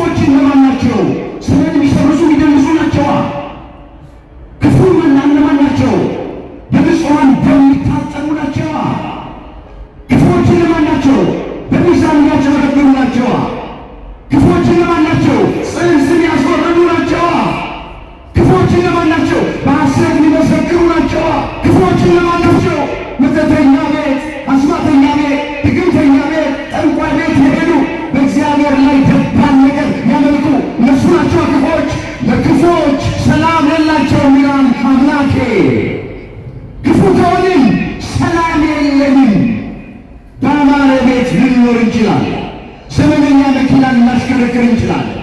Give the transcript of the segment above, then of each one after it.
ክፉዎች እነማን ናቸው? ስምን የሚሰርዙ የሚደንሱ ናቸዋ። ክፉ እነማን ናቸው? በንጹሐን ደም የሚታጠቡ ናቸዋ። ክፉዎች እነማን ናቸው? በሚዛን የሚያጭበረብሩ ናቸዋ። ክፉዎች እነማን ናቸው? ጽንስን ያስወረዱ ናቸዋ። ክፉዎች እነማን ናቸው? በሐሰት የሚመሰክሩ ናቸዋ። ክፉዎች እነማን ናቸው? መተተኛ ቤት፣ አስማተኛ ቤት፣ ድግምተኛ ቤት፣ ጠንቋይ ቤት የሄዱ በእግዚአብሔር ላይ ደባል ነገር ያመልኩ እነሱ ናቸው ክፉዎች። ለክፉዎች ሰላም የላቸውም ይላል አምላኬ። ክፉ ከሆንን ሰላም የለንም። በአማረ ቤት ልንኖር እንችላለን። ዘመነኛ መኪና ልናሽከረክር እንችላለን።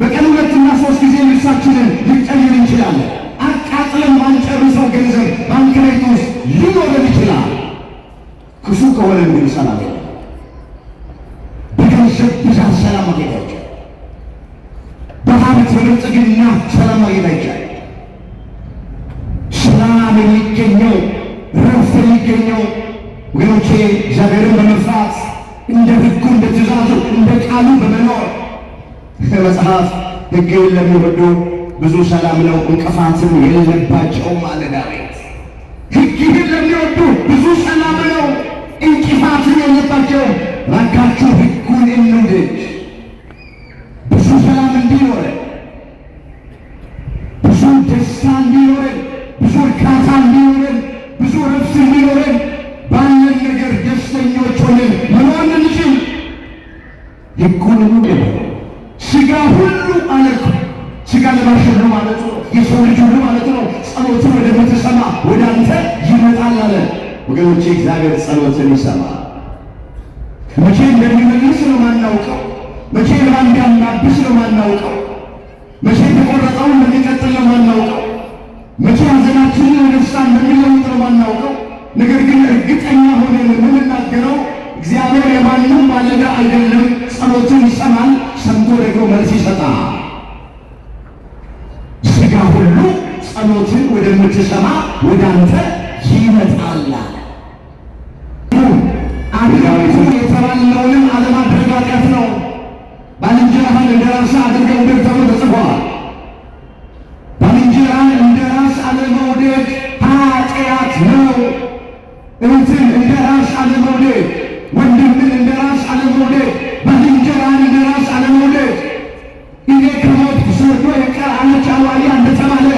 በቀን 2 እና 3 ጊዜ ልብሳችንን ልንቀይር እንችላለን። አቃጥለን ማንጨርሰው ገንዘብ ባንክ ቤት ውስጥ ሊኖረን ይችላል። ክፉ ከሆነን ግን ሰላም የለም። በገንዘብ ብዛት ሰላም ማግኘት አይቻልም። በሀብት በብልጽግና ሰላም ማግኘት አይቻልም። ሰላም የሚገኘው ረፍት የሚገኘው ወገኖቼ እግዚአብሔርን በመፍራት እንደ ሕጉ እንደ ትእዛዙ እንደ ቃሉ በመኖር መጽሐፍ ሕግን ለሚወዱ ብዙ ሰላም ነው እንቅፋትም የሌለባቸውም አለ ዳዊት። ሕግን ለሚወዱ ብዙ ሰላም ነው እንቅፋትም የሌለባቸውም። እባካችሁ ሕጉን እንውደድ። ብዙ ሰላም እንዲኖረን፣ ብዙ ደስታ እንዲኖረን፣ ብዙ እርካታ እንዲኖረን፣ ብዙ ረፍት እንዲኖረን፣ ባለን ነገር ደስተኞች ሆነን መኖር እንችል። ሕጉን እንውደድ። ሥጋ ሁሉ አለኩ ሥጋ ለባሽ ሁሉ ማለት ነው፣ የሰው ልጅ ሁሉ ማለት ነው። ጸሎትን ወደምትሰማ ወደ አንተ ይመጣል አለ። ወገኖቼ እግዚአብሔር ጸሎትን ይሰማል። መቼ እንደሚመልስ ነው ማናውቀው። መቼ እንደሚያናብስ ነው ማናውቀው። መቼ የተቆረጠውን እንደሚቀጥል ነው ማናውቀው። መቼ ሐዘናችንን ወደ ደስታ እንደሚለውጥ ነው ማናውቀው። ነገር ግን እርግጠኛ ሆነን የምንናገረው እግዚአብሔር የማንም ባለዕዳ አይደለም። ጸሎትን ይሰማል፣ ሰምቶ ደግሞ መልስ ይሰጣል። ሥጋ ሁሉ ጸሎትን ወደምትሰማ ወደ አንተ ይመጣል። አድራዊቱ የተባለውንም አለማድረግ ኃጢአት ነው። ባልንጀራህን እንደ ራስህ አድርገህ ውደድ ተብሎ ተጽፏል። ባልንጀራህን እንደ ራስህ አለመውደድ ኃጢአት ነው። እህትን እንደ ራስህ አለመውደድ፣ ወንድምን እንደ ራስህ አለመውደድ፣ ባልንጀራህን እንደ ራስህ አለመውደድ። እኔ ከሞትኩ ሰርዶ የቀር አለች አዋልያ እንደተባለ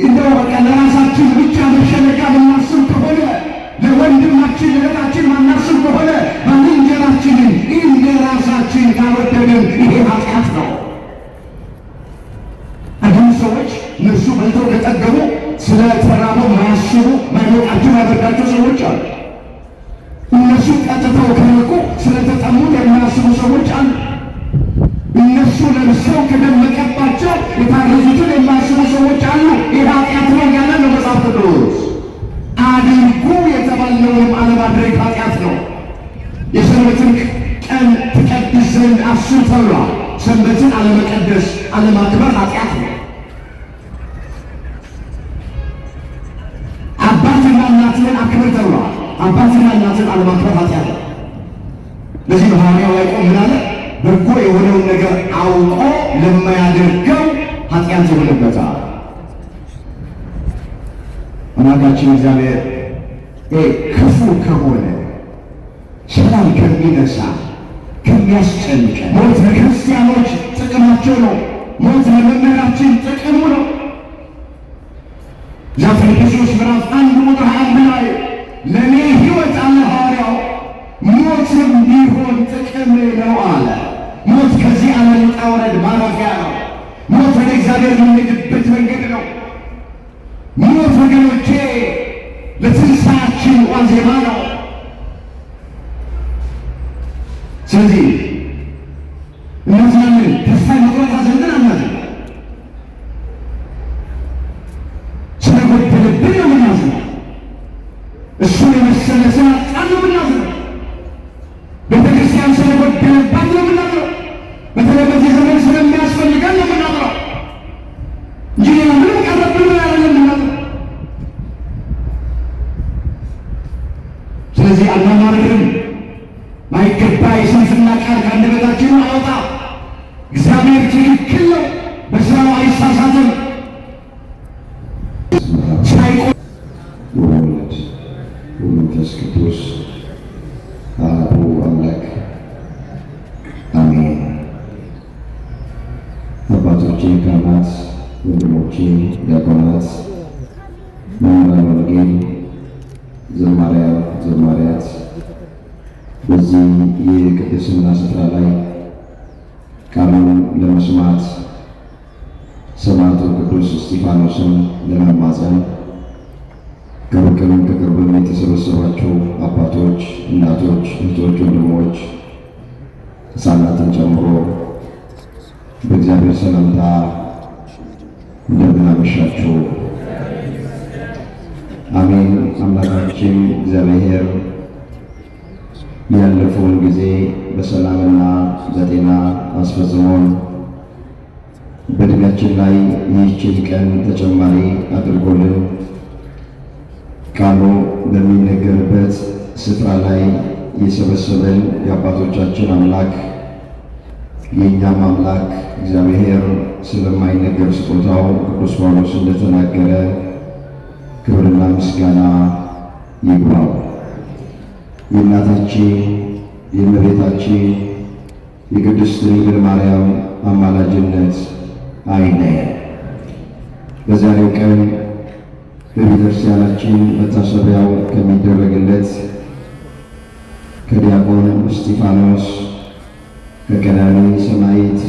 እንደው በቃ ለራሳችን ብቻ መሸነጋ የምናስብ ከሆነ ለወንድማችን ለእህታችን ማናስብ ከሆነ ባልንጀራችንን እንደ ራሳችን ካልወደድን ይሄ ኃጢአት ነው። አንዳንድ ሰዎች እነሱ በልተው ከጠገቡ ስለ ተራበው ማያስቡ ማይሞቃቸው ያደርጋቸው ሰዎች አሉ። እነሱ ጠጥተው ከነቁ ስለተጠሙት የማያስቡ ሰዎች አሉ። እነሱ ለብሰው ከደመቀባቸው የታረዙትን የማያስቡ ሰዎች አሉ። ይህ ኃጢአት ነው ያለ ነው መጽሐፍ ቅዱስ። አድርጉ የተባለውንም አለማድረግ ኃጢአት ነው። የሰንበትን ቀን ትቀድስ ዘንድ አስብ ተብሏል። ሰንበትን አለመቀደስ አለማክበር ኃጢአት ነው። አባትና እናትን አክብር ተብሏል። አባትና እናትን አለማክበር ኃጢአት ነው። ለዚህ ሐዋርያው ያዕቆብ ምን አለ? በጎ የሆነውን ነገር አውቆ ለማያደርገው ኃጢአት ይሆንበታል። አምላካችን እግዚአብሔር ክፉ ከሆነ ሰላም ከሚነሳ ከሚያስጨንቀ ሞት ለክርስቲያኖች ጥቅማቸው ነው። ሞት ለመምህራችን ጥቅሙ ነው። ዘፊልጵስዩስ ምዕራፍ 1:21 ላይ ለእኔ ሕይወት አለ ሐዋርያው ሞትም ቢሆን ጥቅም ነው አለ። ሞት ከዚህ ዓለም ውጣ ውረድ ማረፊያ ነው። ሞት ወደ እግዚአብሔር የምንሄድበት መንገድ ነው። ሞት ወገኖቼ ለትንሣኤያችን ዋዜማ ነው። ስለዚህ እነዚያን ተስፋ መቁረጥ ሐዘንን አናድርግ። ስለጎደለብን ነው የምናዝነው። እሱን የመሰለ ስላጣን ነው የምናዝነው። ቤተክርስቲያን ስለጎደለባት ነው የምናዝነው። በተለይ በዚህ ዘመን ስለሚያስፈልገን ነው የምናዝነው እንጂ ሌላ ምንም ቀረብን ያለን የምናዝነው። ስለዚህ አናማርም። ማይገባ የስንፍና ቃል ከአንደበታችን አውጣ። እግዚአብሔር ትክክል ነው፣ በስራው አይሳሳትም። ወወልድ ወመንፈስ ቅዱስ አሐዱ አምላክ አሜን። አባቶቼ ካህናት፣ ወንድሞቼ ዲያቆናት፣ መምህራነ ወንጌል፣ ዘማሪያን፣ ዘማሪያት በዚህ የቅድስና ስፍራ ላይ ቃሉን ለመስማት ሰማዕቱ ቅዱስ እስጢፋኖስን ለመማፀን ከሩቅም ከቅርብም የተሰበሰባችሁ አባቶች፣ እናቶች፣ እህቶች፣ ወንድሞች ሕፃናትን ጨምሮ በእግዚአብሔር ሰላምታ እንደምን አመሻችሁ። አሜን። አምላካችን እግዚአብሔር ያለፈውን ጊዜ በሰላምና በጤና አስፈጽሞን በዕድሜያችን ላይ ይህችን ቀን ተጨማሪ አድርጎልን ቃሉ በሚነገርበት ስፍራ ላይ የሰበሰበን የአባቶቻችን አምላክ የእኛም አምላክ እግዚአብሔር ስለማይነገር ስጦታው ቅዱስ ጳውሎስ እንደተናገረ ክብርና ምስጋና ይግባው። የእናታችን የእመቤታችን የቅድስት ድንግል ማርያም አማላጅነት አይለየን። በዛሬው ቀን በቤተክርስቲያናችን መታሰቢያው ከሚደረግለት ከዲያቆን እስጢፋኖስ ከቀዳሚ ሰማዕት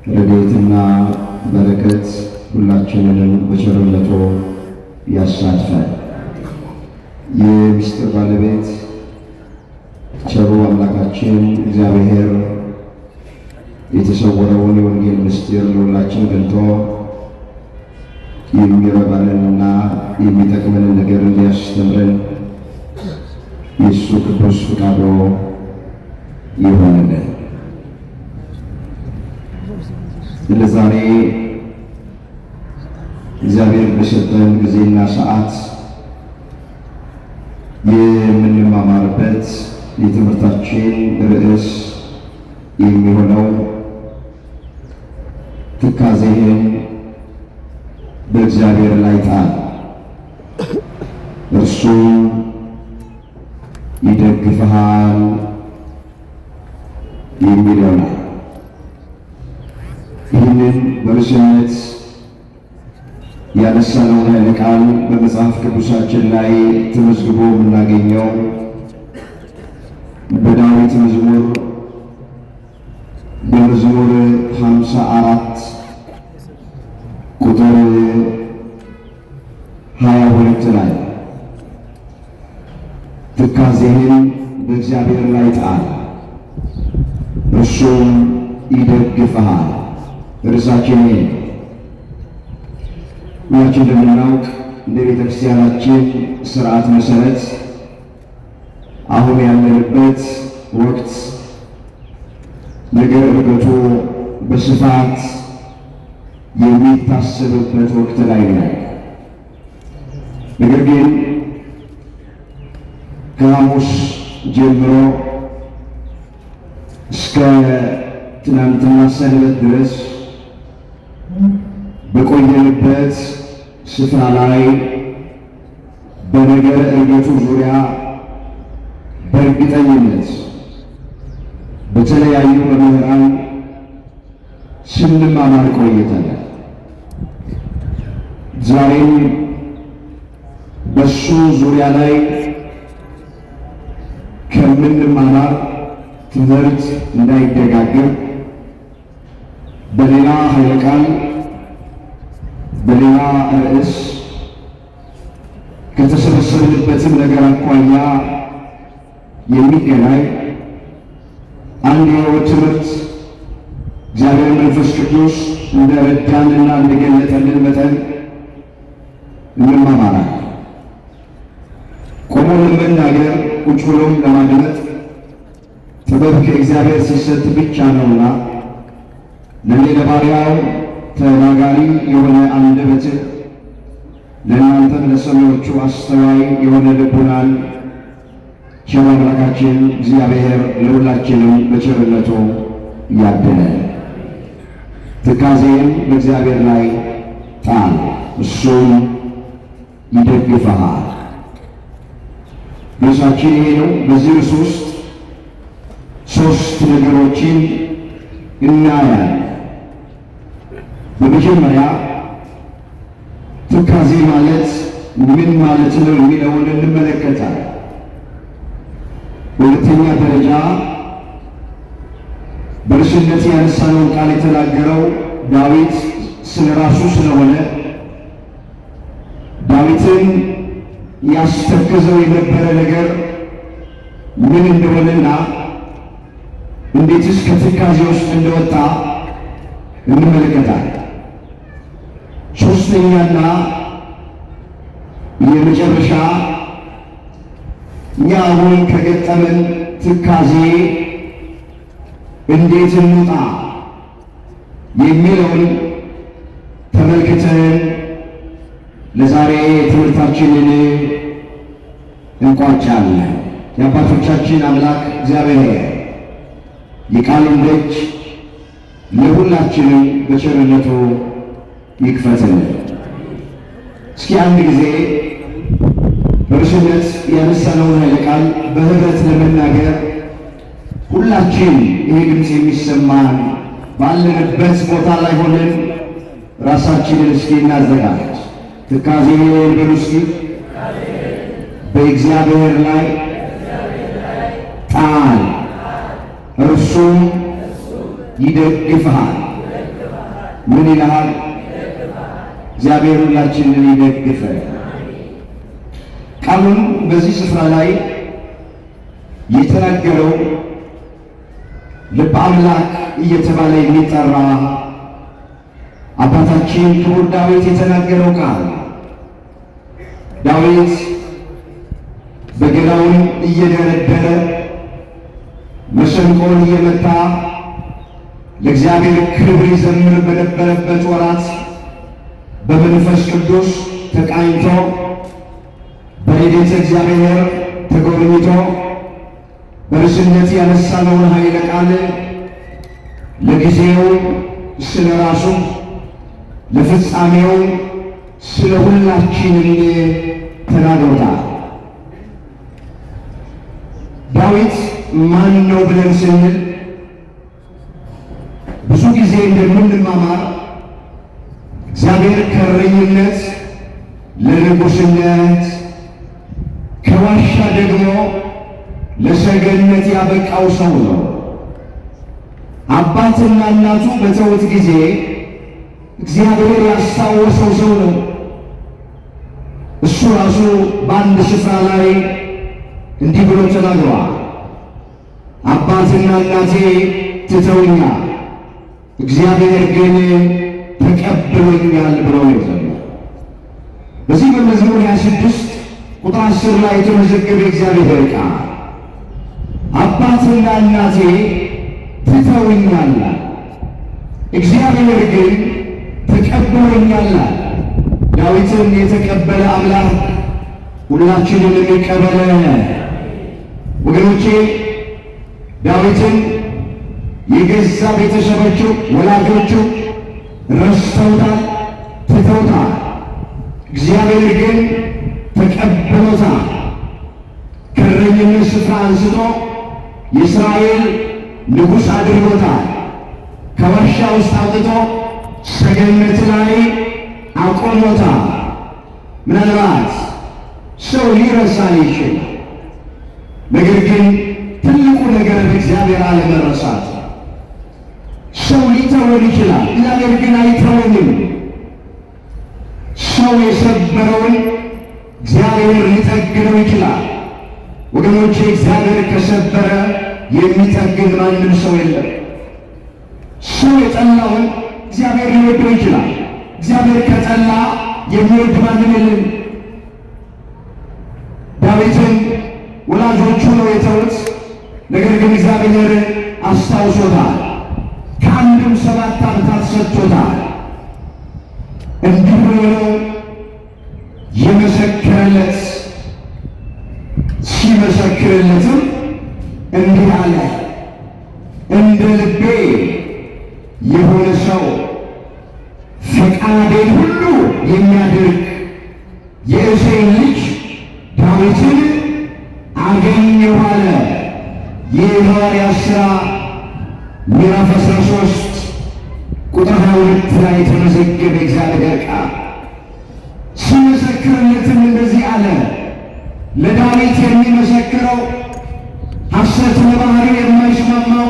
ረድኤትና በረከት ሁላችንንም በቸርነቱ ያሳትፈን። የምስጢር ባለቤት ቸሩ አምላካችን እግዚአብሔር የተሰወረውን የወንጌል ምስጢር ለሁላችን ገልጦ የሚረባንንና የሚጠቅመንን ነገር እንዲያስተምረን የእሱ ቅዱስ ፈቃዱ ይሆንልን። ለዛሬ እግዚአብሔር በሰጠን ጊዜና ሰዓት የምንማማርበት የትምህርታችን ርዕስ የሚሆነው ትካዜህን በእግዚአብሔር ላይ ጣል፣ እርሱም ይደግፍሃል የሚለው ነው። ይህንን በርዕስነት ያነሳነውን ኃይለ ቃል በመጽሐፍ ቅዱሳችን ላይ ተመዝግቦ የምናገኘው በዳዊት መዝሙር በመዝሙር 54 ቁጥር 22 ላይ ትካዜህን በእግዚአብሔር ላይ ጣል እርሱም ይደግፍሃል። ርዕሳችን ሁላችን እንደምናውቅ እንደ ቤተክርስቲያናችን ስርዓት መሰረት አሁን ያለንበት ወቅት ነገር እርገቱ በስፋት የሚታሰብበት ወቅት ላይ ነው። ነገር ግን ከሐሙስ ጀምሮ እስከ ትናንትና ሰንበት ድረስ በቆየንበት ስፍራ ላይ በነገረ እርገቱ ዙሪያ በእርግጠኝነት በተለያዩ መምህራን ስንማማር ቆይተናል። ዛሬም በሱ ዙሪያ ላይ ከምንማማር ትምህርት እንዳይደጋገም በሌላ ኃይለ ቃል በሌላ ርዕስ ከተሰበሰብንበትም ነገር አኳያ የሚገናኝ አንድ የሕይወት ትምህርት እግዚአብሔር መንፈስ ቅዱስ እንደረዳንና እንደገለጠልን መጠን እንማማራለን። ቆሞ ለመናገር ቁጭ ብሎም ለማድመጥ ጥበብ ከእግዚአብሔር ሲሰጥ ብቻ ነውና ለእኔ ለባሪያው ተናጋሪ የሆነ አንደበትን ለእናንተም ለሰሚዎቹ አስተዋይ የሆነ ልቡናን ቸር አምላካችን እግዚአብሔር ለሁላችንም በቸርነቱ ያድለን። ትካዜን በእግዚአብሔር ላይ ጣል፣ እሱም ይደግፈሃል። ርዕሳችን ይሄ ነው። በዚህ ርዕስ ውስጥ ሦስት ነገሮችን እናያለን። በመጀመሪያ ትካዜ ማለት ምን ማለት ነው የሚለውን እንመለከታለን። በሁለተኛ ደረጃ በርዕስነት ያነሳነውን ቃል የተናገረው ዳዊት ስለ ራሱ ስለሆነ ዳዊትን ያስተከዘው የነበረ ነገር ምን እንደሆነና እንዴትስ ከትካዜ ውስጥ እንደወጣ እንመለከታለን። ሦስተኛና የመጨረሻ እኛ አሁን ከገጠመን ትካዜ እንዴት እንውጣ የሚለውን ተመልክተን ለዛሬ ትምህርታችንን እንቋጫለን። የአባቶቻችን አምላክ እግዚአብሔር የቃሉን ደጅ ለሁላችንም በቸርነቱ ይክፈትልን። እስኪ አንድ ጊዜ በርዕስነት ያነሳነውን ኃይለ ቃል በህብረት ለመናገር ሁላችን ይሄ ድምፅ የሚሰማን ባለንበት ቦታ ላይ ሆነን ራሳችንን እስኪ እናዘጋጅ። ትካዜን በሉ እስኪ በእግዚአብሔር ላይ ጣል፣ እርሱም ይደግፍሃል። ምን ይልሃል? እግዚአብሔር ሁላችንን ይደግፈን። ቃሉን በዚህ ስፍራ ላይ የተናገረው ልበ አምላክ እየተባለ የሚጠራ አባታችን ክቡር ዳዊት የተናገረው ቃል ዳዊት በገናውን እየደረደረ መሰንቆን እየመታ ለእግዚአብሔር ክብር ይዘምር በነበረበት ወራት በመንፈስ ቅዱስ ተቃኝቶ በረድኤተ እግዚአብሔር ተጎብኝቶ በርዕስነት ያነሳነውን ኃይለ ቃል ለጊዜው ስለ ራሱ ለፍጻሜው ስለ ሁላችንም ተናግሮታል። ዳዊት ማን ነው ብለን ስንል ብዙ ጊዜ እንደምንማማር እግዚአብሔር ከእረኝነት ለንጉሥነት ከዋሻ ደግሞ ለሰገነት ያበቃው ሰው ነው። አባትና እናቱ በተውት ጊዜ እግዚአብሔር ያስታወሰው ሰው ነው። እሱ ራሱ በአንድ ስፍራ ላይ እንዲህ ብሎ ተናግሯል። አባትና እናቴ ትተውኛል፣ እግዚአብሔር ግን ተቀብሎኛል ብሎ ይዘምራል። በዚህ በመዝሙር 26 ቁጥር 10 ላይ የተመዘገበ እግዚአብሔር ቃል አባትና እናቴ ትተውኛል፣ እግዚአብሔር ግን ተቀብሎኛል። ዳዊትን የተቀበለ አምላክ ሁላችንን የሚቀበለ ወገኖቼ፣ ዳዊትን የገዛ ቤተሰቦቹ ወላጆቹ ረስተውታል፣ ትተውታል። እግዚአብሔር ግን ተቀብሎታል። ከእረኝነት ስፍራ አንስቶ የእስራኤል ንጉሥ አድርጎታል። ከዋሻ ውስጥ አውጥቶ ሰገነት ላይ አቆሞታል። ምናልባት ሰው ሊረሳ ይችላል። ነገር ግን ትልቁ ነገር እግዚአብሔር አለመረሳት። ሰው ሊተወን ይችላል፣ እግዚአብሔር ግን አይተወንም። ሰው የሰበረውን እግዚአብሔር ሊጠግነው ይችላል። ወገኖቼ፣ እግዚአብሔር ከሰበረ የሚጠግን ማንም ሰው የለም። ሰው የጠላውን እግዚአብሔር ሊወደው ይችላል። እግዚአብሔር ከጠላ የሚወድ ማንም የለም። ዳዊትን ወላጆቹ ነው የተውት፣ ነገር ግን እግዚአብሔር አስታውሶታል። ከአንድም 7 ዓመታት ሰጥቶታል። እንዲህ ብሎ ነው የመሰከረለት። ሲመሰክርለትም እንዲህ አለ፣ እንደ ልቤ የሆነ ሰው የሚያደርግ የእሴይን ልጅ ዳዊትን አገኘሁ አለ። የሐዋርያት ሥራ ምዕራፍ 13 ቁጥር 22 ላይ የተመዘገበ እግዚአብሔር ቃል ሲመሰክርለትም እንደዚህ አለ። ለዳዊት የሚመሰክረው ሐሰት ለባህሪው የማይስማማው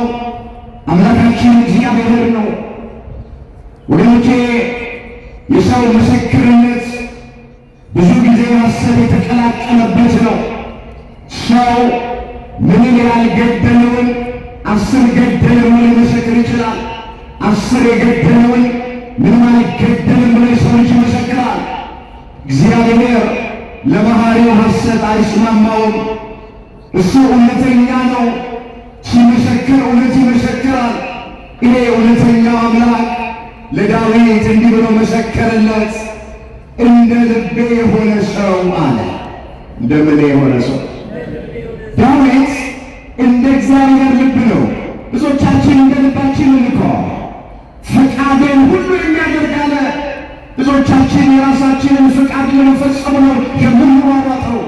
አምላካችን እግዚአብሔር ነው። ወገኖቼ የሰው ምስክርነት ብዙ ጊዜ ሐሰት የተቀላቀለበት ነው። ሰው ምንም ያልገደለውን 10 ገደለ ብሎ ሊመሰክር ይችላል። 10 የገደለውን ምንም አልገደለም ብሎ የሰው ልጅ ይመሰክራል። እግዚአብሔር ለባህሪው ሐሰት አይስማማውም። እሱ እውነተኛ ነው። ሲመሰክር እውነት ይመሰክራል። ይሄ እውነተኛው አምላክ ለዳዊት እንዲህ ብሎ መሰከረለት፣ እንደ ልቤ የሆነ ሰው አለ። እንደምን የሆነ ሰው? ዳዊት እንደ እግዚአብሔር ልብ ነው። ብዙዎቻችን እንደ ልባችን እንኳ ፈቃድን ሁሉ የሚያደርግ አለ። ብዙዎቻችን የራሳችንን ፈቃድ ለመፈጸም ነው የምንሯሯጠው።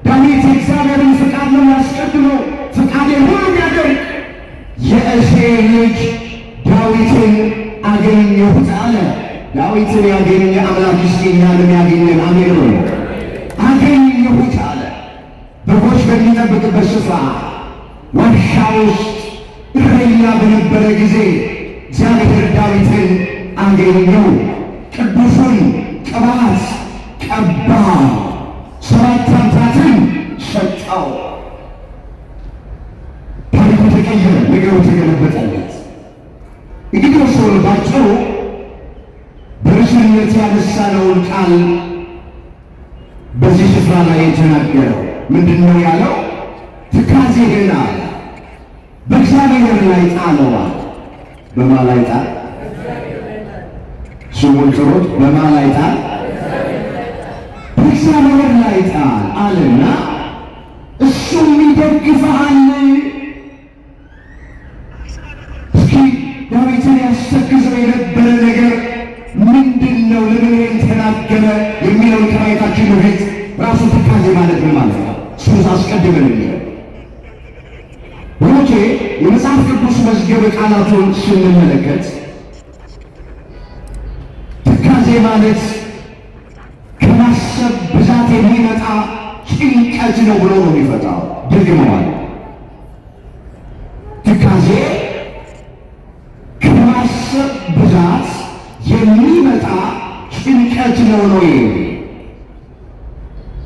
ዳዊት የእግዚአብሔርን ፈቃድ ነው ያስቀድመው። ፈቃድን ሁሉ የሚያደርግ የእሴይ ልጅ ዳዊትን አገኘሁት አለ። ዳዊትን ያገኘ አምላክ እስኪ እኛንም ያገኘን አሜን ነው። አገኘሁት አለ። በጎች በሚጠብቅበት ስፍራ ዋሻ ውስጥ እረኛ በነበረ ጊዜ እግዚአብሔር ዳዊትን አገኘው። ቅዱሱን ቅባት ቀባው፣ 7 ዓመታትን ሰጠው። ታሪኩ ተቀየረ፣ ነገሩ ተገለበጠለት። እንግዲህ ሰው ባጭሩ በርዕስነት ያነሳነውን ቃል በዚህ ስፍራ ላይ የተናገረው ምንድን ነው ያለው? ትካዜህን አለ በእግዚአብሔር ላይ ጣለዋል። በማ ላይ ጣል? ስሙን ጥሩት። በማ ላይ ጣል? በእግዚአብሔር ላይ ጣል አለና እሱም ይደግፈሃል። እስኪ ዳዊትን ያስተክዘው የነበረ ነገር ምንድን ነው? ለምን ተናገረ የሚለውን ከማየታችን በፊት ራሱ ትካዜ ማለት ምን ማለት ነው? እሱን አስቀድመን እንየው። ወንዶቼ የመጽሐፍ ቅዱስ መዝገበ ቃላቱን ስንመለከት ትካዜ ማለት ከማሰብ ብዛት የሚመጣ ጭንቀት ነው ብሎ ነው የሚፈታው። ደግመዋል። ትካዜ ከማሰብ ብዛት የሚመጣ ጭንቀት ነው ነው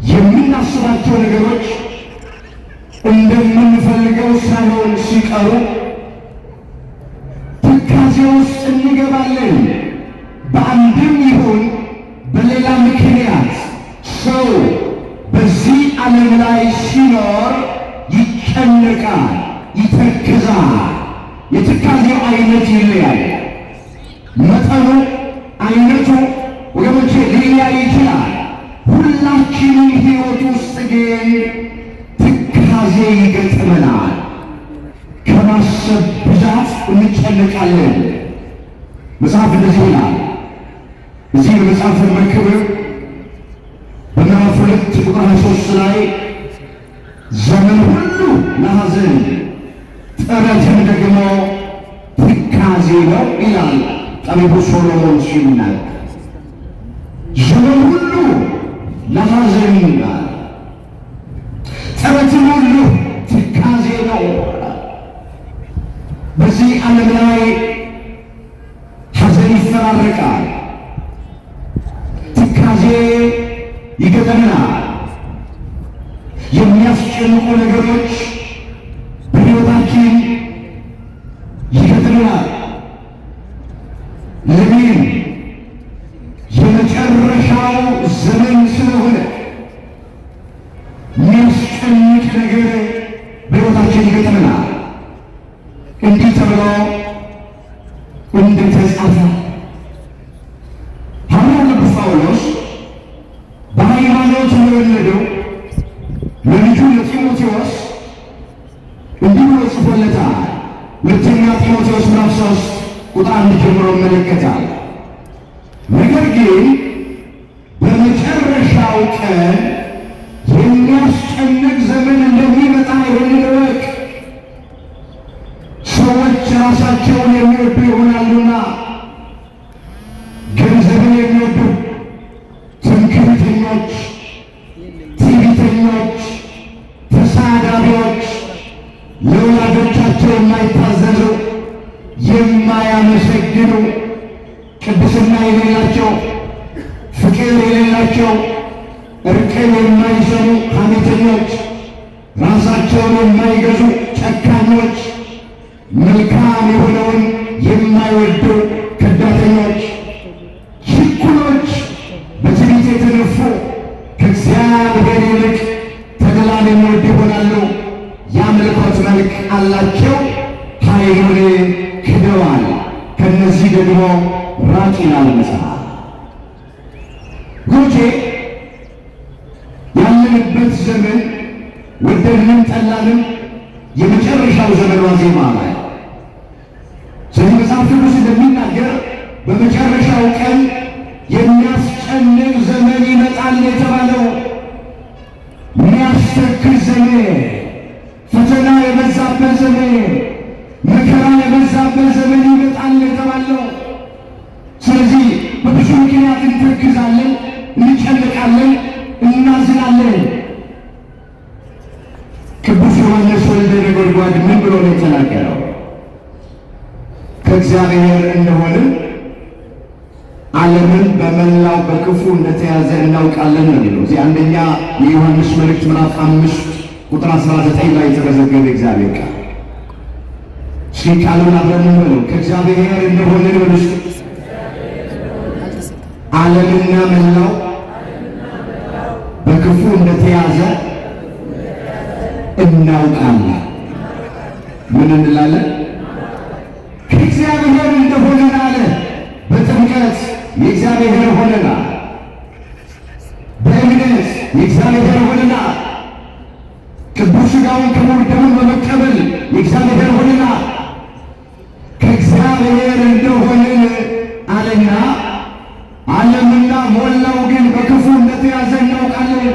የምናስባቸው ነገሮች እንደምንፈልገው ሳይሆን ሲቀሩ ትካዜ ውስጥ እንገባለን። በአንድም ይሁን በሌላ ምክንያት ሰው በዚህ ዓለም ላይ ሲኖር ይጨነቃል፣ ይተክዛል። የትካዜው አይነት ይለያል። መጠኑ፣ አይነቱ ወገኖቼ ሊለያይ ይችላል። ሁላችንም ሕይወት ውስጥ ግን ትካዜ ይገጥመናል። ከማሰብ ብዛት እንጨነቃለን። መጽሐፍ እንደዚህ ይላል። እዚህ በመጽሐፈ መክብብ በምዕራፍ 2 ቁጥር 23 ላይ ዘመን ሁሉ ለሐዘን ጥረትም ደግሞ ትካዜ ነው ይላል ጠቢቡ ሶሎሞን ሲናገር። ዘመን ሁሉ ለሐዘን ይላል፣ ጥረትም ሁሉ ትካዜ ነው። በዚህ ዓለም ላይ ሐዘን ይፈራረቃል፣ ትካዜ ይገጥመናል። የሚያስጨንቁ ነገሮች በሕይወታችን ይገጥመናል። ለምን? የመጨረሻው ዘመን ስለሆነ የሚያስጨንቅ ነገር በሕይወታችን ይገጥመናል። እንዲህ ተብሎ እንደተጻፈ ሐዋርያው ቅዱስ ጳውሎስ በሃይማኖት ለወለደው ለልጁ ለጢሞቴዎስ እንዲህ ብሎ ጽፎለታል። ሁለተኛ ጢሞቴዎስ ምዕራፍ 3 ቁጥር 1 ጀምሮ ይመለከታል። ነገር ግን በመጨረሻው ቀን የሚያስጨንቅ ዘመን እንደሚመጣ ይህንን እወቅ። ሰዎች ራሳቸውን የሚወዱ ይሆናሉና፣ ገንዘብን የሚወዱ ትምክህተኞች፣ ትዕቢተኞች፣ ተሳዳቢዎች፣ ለወላጆቻቸው የማይታዘዙ፣ የማያመሰግኑ፣ ቅድስና የሌላቸው፣ ፍቅር የሌላቸው፣ እርቅን የማይሰሙ ሐሜተኞች፣ ራሳቸውን የማይገዙ ጨካኞች፣ መልካም የሆነውን የማይወዱ ከዳተኞች፣ ችኩሎች፣ በትዕቢት የተነፉ፣ ከእግዚአብሔር ይልቅ ተድላን የሚወዱ ይሆናሉ። የአምልኮት መልክ አላቸው፣ ኃይሉን ክደዋል። ከእነዚህ ደግሞ ራቅ ይላል መጽሐፍ። ጎቼ ያለንበት ዘመን ወደድንም ጠላንም የመጨረሻው ዘመን ዋዜማ ላይ። ስለዚህ መጽሐፍ ቅዱስ እንደሚናገር በመጨረሻው ቀን የሚያስጨንቅ ዘመን ይመጣል የተባለው፣ የሚያስተክዝ ዘመን፣ ፈተና የበዛበት ዘመን፣ መከራ የበዛበት ዘመን ይመጣል የተባለው። ስለዚህ በብዙ ምክንያት እንተክዛለን፣ እንጨንቃለን፣ እናዝናለን። ቅዱስ ዮሐንስ ወልደ ነጎድጓድ ምን ብሎ ነው የተናገረው? ከእግዚአብሔር እንደሆንን ዓለምን በመላው በክፉ እንደተያዘ እናውቃለን ነው የሚለው። እዚህ አንደኛ የዮሐንስ መልእክት ምዕራፍ 5 ቁጥር 19 ላይ የተመዘገበ እግዚአብሔር ቃል። እስኪ ቃሉን አብረን እንበለው። ከእግዚአብሔር እንደሆንን ወደስ ዓለምና መላው በክፉ እንደተያዘ እናውቃለን። ምን እንላለን? ከእግዚአብሔር እንደሆነን አለ። በጥምቀት የእግዚአብሔር ሆነናል። በእምነት የእግዚአብሔር ሆነናል። ቅዱስ ሥጋውን ክቡር ደሙን በመቀበል የእግዚአብሔር ሆነናል። ከእግዚአብሔር እንደሆነን አለና ዓለምና ሞላው ግን በክፉ እንደተያዘ እናውቃለን።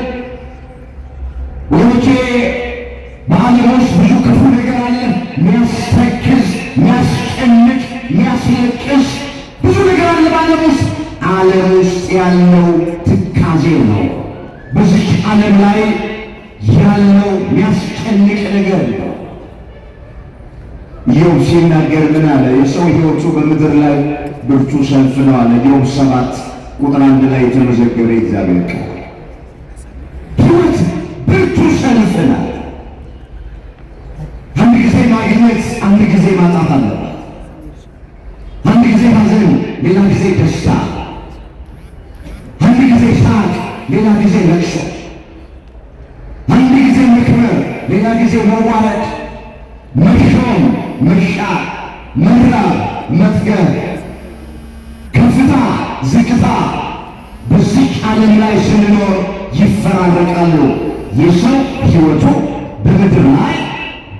ወንቼ በዓለም ውስጥ ብዙ ክፉ ነገር አለ። የሚያስተክዝ፣ የሚያስጨንቅ፣ የሚያስለቅስ ብዙ ነገር አለ በዓለም ውስጥ። ዓለም ውስጥ ያለው ትካዜ ነው። በዚች ዓለም ላይ ያለው የሚያስጨንቅ ነገር ነው። ኢዮብ ሲናገር ምን አለ? የሰው ሕይወቱ በምድር ላይ ብርቱ ሰልፍ ነው አለ። ኢዮብ 7 ቁጥር 1 ላይ የተመዘገበ እግዚአብሔር ቃል። ሕይወት ብርቱ ሰልፍ ናት። አንድ ጊዜ ማግኘት፣ አንድ ጊዜ ማጣት አለባት። አንድ ጊዜ ሐዘን፣ ሌላ ጊዜ ደስታ። አንድ ጊዜ ሳቅ፣ ሌላ ጊዜ ለቅሶ። አንድ ጊዜ መክበር፣ ሌላ ጊዜ መዋረድ፣ መሾም፣ መሻር፣ መራብ፣ መጥገብ፣ ከፍታ፣ ዝቅታ በዚች ዓለም ላይ ስንኖር ይፈራረቃሉ። የሰው ሕይወቱ በምድር ላይ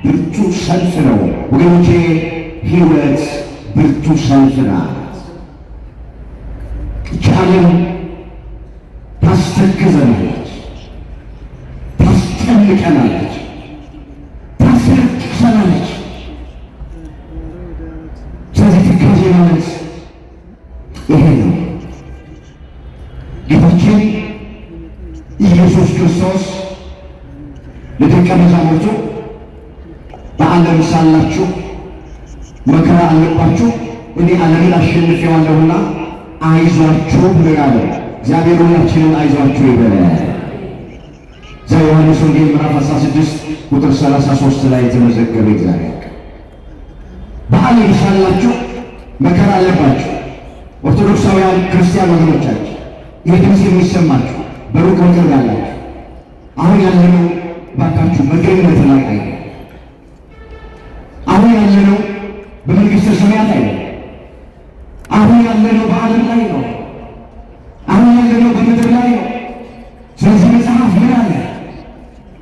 ብርቱ ሰልፍ ነው ወገኖቼ። ሕይወት ብርቱ ሰልፍ ናት። ይህች ዓለም ታስተክዘናለች፣ ታስጨንቀናለች፣ ታስለቅሰናለች። ስለዚህ ትካዜ ማለት ይሄ ነው። ጌታችን ኢየሱስ ክርስቶስ ለደቀ መዛሙርቱ በዓለም ሳላችሁ መከራ አለባችሁ፣ እኔ ዓለምን አሸንፌዋለሁና አይዟችሁ ብለናል። እግዚአብሔር ሁላችንን አይዟችሁ ይበለን። ዮሐንስ ወንጌል ምዕራፍ 16 ቁጥር 33 ላይ የተመዘገበ እግዚአብሔር በዓለም ሳላችሁ መከራ አለባችሁ። ኦርቶዶክሳውያን ክርስቲያን ወገኖቻችን ይህ ድምፅ የሚሰማችሁ በሩቅ በቅርብ ያላችሁ አሁን ያለነው ባካችሁ መገኘት ላይ አይደለም። አሁን ያለነው በመንግሥተ ሰማያት አይደለም። አሁን ያለነው በዓለም ላይ ነው። አሁን ያለነው በምድር ላይ ነው። ስለዚህ መጽሐፍ ምን አለ?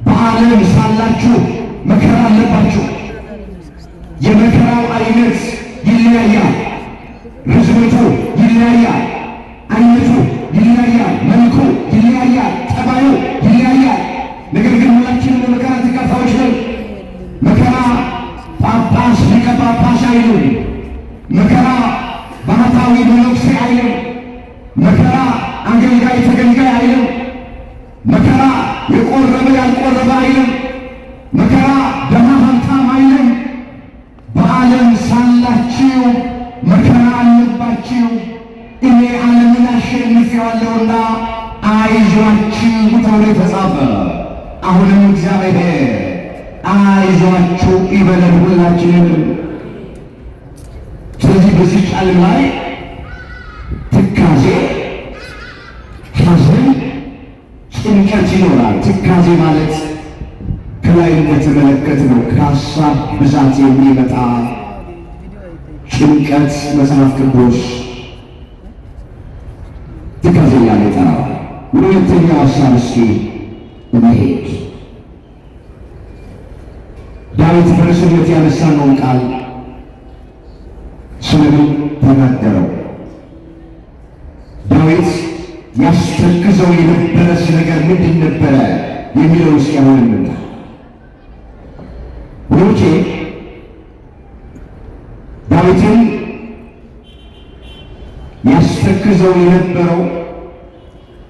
በዓለም ሳላችሁ መከራ አለባችሁ። የመከራው አይነት ይለያያል፣ ርዝመቱ ይለያያል፣ አይነቱ ይለያያል፣ መልኩ ይለያያል፣ አሸንፌዋለሁና አይዟችሁ ተብሎ የተጻፈ። አሁንም እግዚአብሔር አይዟችሁ ይበለን ሁላችንም። ስለዚህ በዚህ ዓለም ላይ ትካዜ፣ ሐዘን፣ ጭንቀት ይኖራል። ትካዜ ማለት ከላይ እንደተመለከትነው ከሀሳብ ብዛት የሚመጣ ጭንቀት መጽሐፍ ቅዱስ ትካዜ እያለ ይጠራዋል። ወደ ሁለተኛው ሀሳብ እስኪ እንሄድ። ዳዊት በርዕስነት ያነሳነውን ቃል ስለምን ተናገረው? ዳዊት ያስተክዘው የነበረስ ነገር ምንድን ነበረ የሚለው እስኪ አሁን እንምጣ። ወንዶቼ ዳዊትን ያስተክዘው የነበረው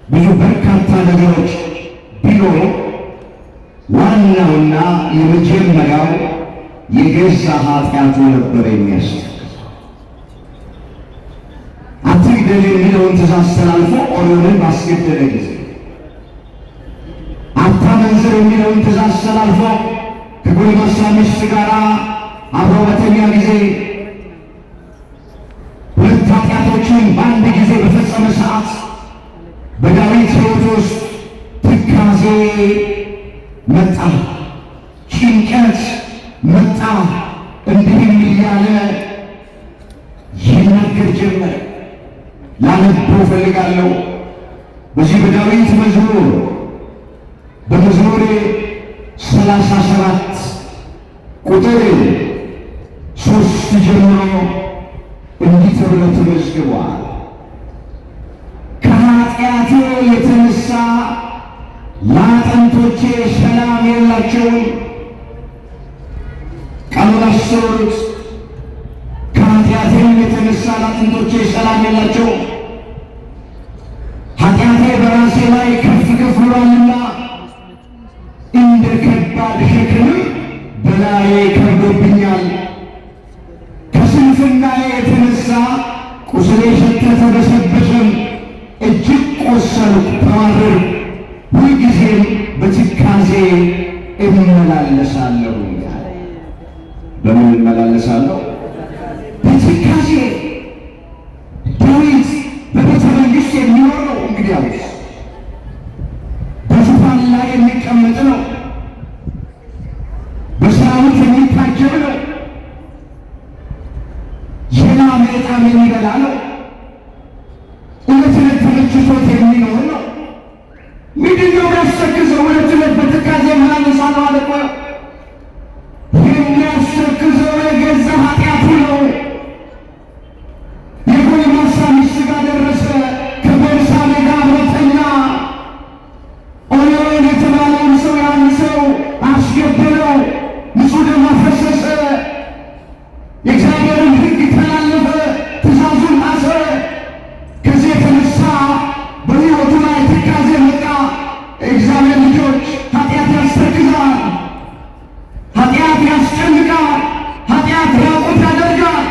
ብዙ በርካታ ነገሮች ቢኖሩ ዋናውና የመጀመሪያው የገዛ ኃጢአቱ ነበር የሚያስተክዘው። አትግደል የሚለውን ትእዛዝ ተላልፎ ኦሪዮንን ባስገደለ ጊዜ፣ አታመንዝር የሚለውን ትእዛዝ ተላልፎ ከጎልማሳ ሚስት ጋር አብሮ በተኛ ጊዜ ሁለት ኃጢአቶችን በአንድ ጊዜ በፈጸመ ሰዓት በዳዊት ሕይወት ውስጥ ትካዜ መጣ፣ ጭንቀት መጣ። እንዲህም እያለ ይናገር ጀመረ። ላነበው እፈልጋለሁ። በዚህ በዳዊት መዝሙር በመዝሙር 37 ቁጥር 3 ጀምሮ እንዲህ ተብሎ ተመዝግቧል። ከኃጢአቴ የተነሳ ለአጥንቶቼ ሰላም የላቸውም። ቃሉን አስተውሉት። ከኃጢአቴም የተነሳ ለአጥንቶቼ ሰላም የላቸውም። ኃጢአቴ በራሴ ላይ ከፍ ከፍ ብሏልና እንደ ከባድ ሸክምም በላዬ ከብዶብኛል። ከስንፍናዬ የተነሳ ቁስሌ ሸተተ በሰበሰም፣ እጅግ ቆሰልኩ ተዋረድኩ። ሁልጊዜም በትካዜ እመላለሳለሁ። በምን እመላለሳለሁ? በትካዜ። ዳዊት በቤተ መንግሥት የሚኖር ነው። እንግዲህ አሁን በዙፋን ላይ የሚቀመጥ ነው። በሰራዊት የሚታጀብ ነው። የላም ዕጣም የሚበላ ነው። ዕለት ዕለት ተመችቶት የሚኖር ነው። ምንድን ነው የሚያስተክዘው? ዕለት ዕለት በትካዜ እመላለሳለሁ አለ እኮ። የሚያስተክዘው የገዛ ኃጢአቱ ነው። የጎልማሳ ሚስት ጋር ደረሰ። ከቤርሳቤ ጋር አብረተኛ። ኦሪዮን የተባለውን ሰው ያን ሰው አስገደለው። ንጹሕ ደም አፈሰሰ። የእግዚአብሔርን ሕግ ተላለፈ። ትእዛዙን ጣሰ። ከዚህ የተነሳ በሕይወቱ ላይ ትካዜ መጣ። እግዚአብሔር ልጆች ኃጢአት ያስተክዛል። ኃጢአት ያስጨንቃል። ኃጢአት ራቁት ያደርጋል።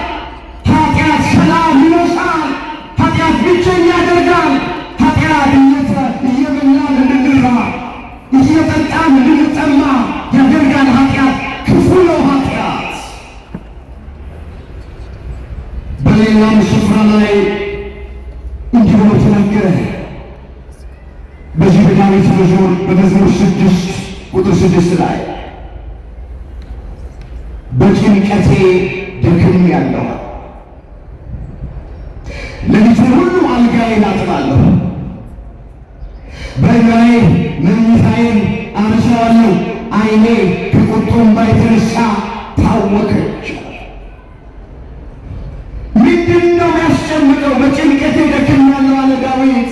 ኃጢአት ሰላም ይነሳል። ኃጢአት ብቸኛ ያደርጋል። ኃጢአት እየበላን እንድንራ፣ እየጠጣን እንድንጠማ ያደርጋል። ኃጢአት ክፉ ነው። ኃጢአት በሌላም ስፍራ ላይ እንዲህ ብሎ ተናገረ። በዚህ በዳዊት መዝሙር በመዝሙር 6 ቁጥር 6 ላይ በጭንቀቴ ደክሜያለሁ፣ ሌሊቱን ሁሉ አልጋዬን አጥባለሁ፣ በእንባዬ መኝታዬን አነሳዋለሁ። ዓይኔ ከቁጡ እንባ የተነሳ ታወከች። ምንድን ነው የሚያስጨንቀው? በጭንቀቴ ደክሜያለሁ አለ ዳዊት።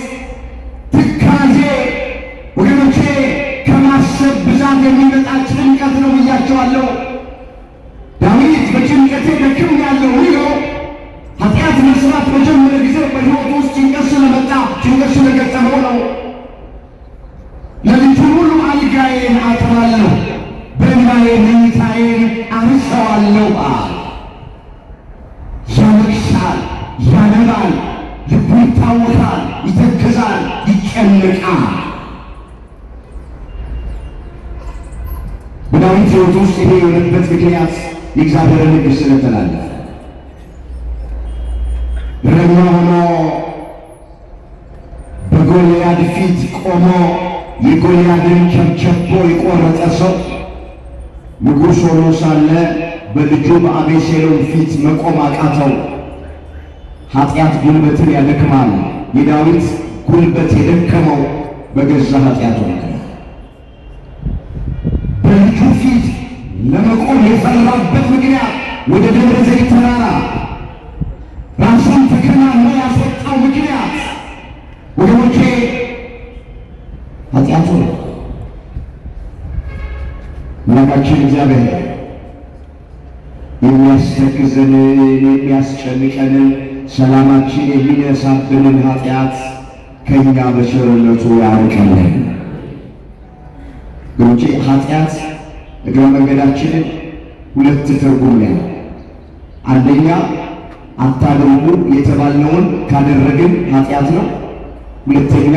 ትካዜ ወገኖቼ ከማሰብ ብዛት የሚመጣ ጭንቀት ነው ብያቸዋለሁ። ዳዊት በጭንቀቴ ደክሜያለሁ ብሎ ኃጢአት መስራት በጀመረ ጊዜ በሕይወቱ ውስጥ ጭንቀት ስለመጣ ጭንቀት ስለገጠመው ነው። ሌሊቱን ሁሉ አልጋዬን አጥባለሁ፣ በእንባዬ መኝታዬን አነሳዋለሁ። ያለቅሳል፣ ያነባል፣ ልቡ ይታወካል፣ ይተክዛል፣ ይጨነቃል። በዳዊት ሕይወት ውስጥ ይሄ የሆነበት ምክንያት የእግዚአብሔርን ሕግ ስለተላለፈ እረኛ ሆኖ በጎልያድ ፊት ቆሞ የጎልያድን ቸብቸቦ የቆረጠ ሰው ንጉሥ ሆኖ ሳለ በልጁ በአቤሴሎም ፊት መቆም አቃተው። ኃጢአት ጉልበትን ያደክማል። የዳዊት ጉልበት የደከመው በገዛ ኃጢአቱ ነው። በልጁ ፊት ለመቆም የፈራበት ምክንያት ወደ ደብረ ዘይት ተራራ ራሱን ተከናንቦ ያስወጣው ምክንያት ወገኖቼ ኃጢአቱ ነው። አምላካችን እግዚአብሔር የሚያስተክዘንን የሚያስጨንቀንን ሰላማችን የሚነሳብንን ኃጢአት ከእኛ በቸርነቱ ያርቅልን። ግሮቼ ኃጢአት እግረ መንገዳችንን ሁለት ትርጉም ነው። አንደኛ አታድርጉ የተባልነውን ካደረግን ኃጢአት ነው። ሁለተኛ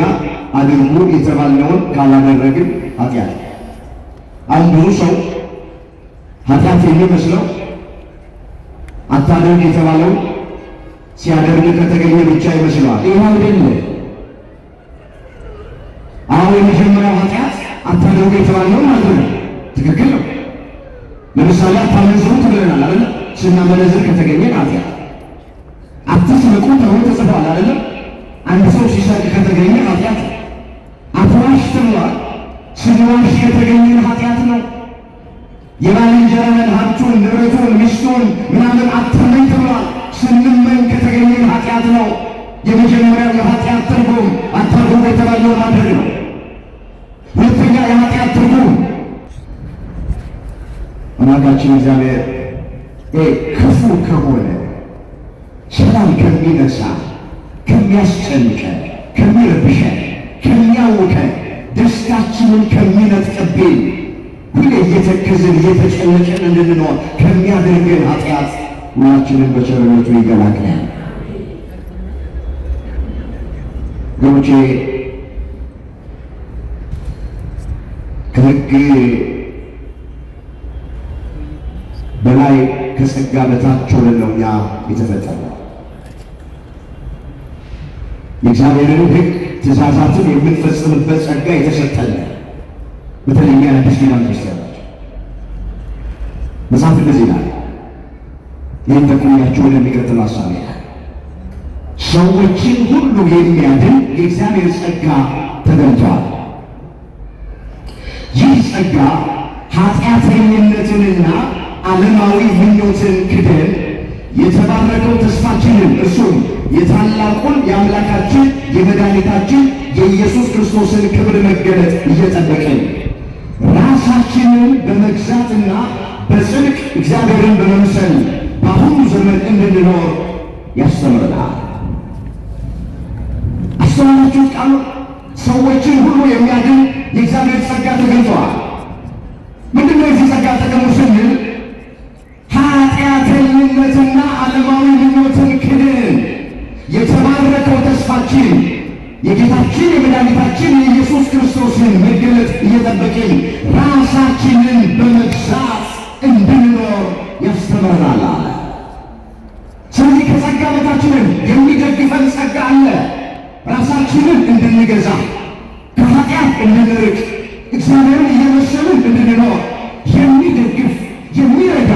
አድርጉ የተባልነውን ካላደረግን ኃጢአት ነው። አሁን ብዙ ሰው ኃጢአት የሚመስለው አታድርግ የተባለው ሲያደርግ ከተገኘ ብቻ ይመስለዋል። ይህ አይደለም። አሁን የመጀመሪያው ኃጢአት አታድርጉ የተባልነው ማለት ነው። ትክክል ነው። ለምሳሌ አታመንዝሩ ተብለናል አይደል? ስናመነዝር ከተገኘን ኃጢአት። አትስረቁ ተብሎ ተጽፏል አይደል? አንድ ሰው ሲሰርቅ ከተገኘ ኃጢአት። አትዋሽ ተብሏል። ስንዋሽ ከተገኘን ኃጢአት ነው። የባልንጀራህን ሀብቱን፣ ንብረቱን፣ ሚስቱን ምናምን አትመኝ ተብሏል። ስንመኝ ከተገኘን ኃጢአት ነው። የመጀመሪያው የኃጢአት ትርጉም አታድርጉ የተባለው ማድረግ ነው። ሁለተኛ የኃጢአት ትርጉም አምላካችን እግዚአብሔር ክፉ ከሆነ ሰላም ከሚነሳ ከሚያስጨንቀን፣ ከሚረብሸን፣ ከሚያውከን፣ ደስታችንን ከሚነጥቅብን፣ ሁሌ እየተከዝን እየተጨነቀን እንድንኖር ከሚያደርገን ኃጢአት ሁላችንን በቸርነቱ ይገላግላል። ወገኖቼ ከሕግ በላይ ከጸጋ በታች ሆነን ነው እኛ የተፈጠርነው። የእግዚአብሔርን ሕግ ትእዛዛትን የምንፈጽምበት ጸጋ የተሰጠን በተለይ እኛ አዲስ ኪዳን ክርስቲያኖች መጽሐፍ እንደዚህ ይላል። ይህን ተቆያችሁ ወደሚቀጥለው ሀሳብ ይላል። ሰዎችን ሁሉ የሚያድን የእግዚአብሔር ጸጋ ተገልጧል። ይህ ጸጋ ኃጢአተኝነትንና ዓለማዊ ምኞትን ክደን የተባረከው ተስፋችንን እርሱም የታላቁን የአምላካችን የመድኃኒታችን የኢየሱስ ክርስቶስን ክብር መገለጥ እየጠበቅን ራሳችንን በመግዛትና በጽድቅ እግዚአብሔርን በመምሰል በአሁኑ ዘመን እንድንኖር ያስተምረናል። አስተዋላችሁ? ቃሉ ሰዎችን ሁሉ የሚያድን የእግዚአብሔር ጸጋ ተገልጸዋል። ምንድነው የዚህ ጸጋ ጥቅሙ ስንል ኃጢአተኝነትና ዓለማዊ ምኞትን ክደን የተባረከው ተስፋችን የጌታችን የመድኃኒታችን የኢየሱስ ክርስቶስን መገለጥ እየጠበቅን ራሳችንን በመግዛት እንድንኖር ያስተምረናል አለ። ስለዚህ ከጸጋ በታችንን የሚደግፈን ጸጋ አለ። ራሳችንን እንድንገዛ፣ ከኃጢአት እንድንርቅ፣ እግዚአብሔርን እየመሰልን እንድንኖር የሚደግፍ የሚረዳ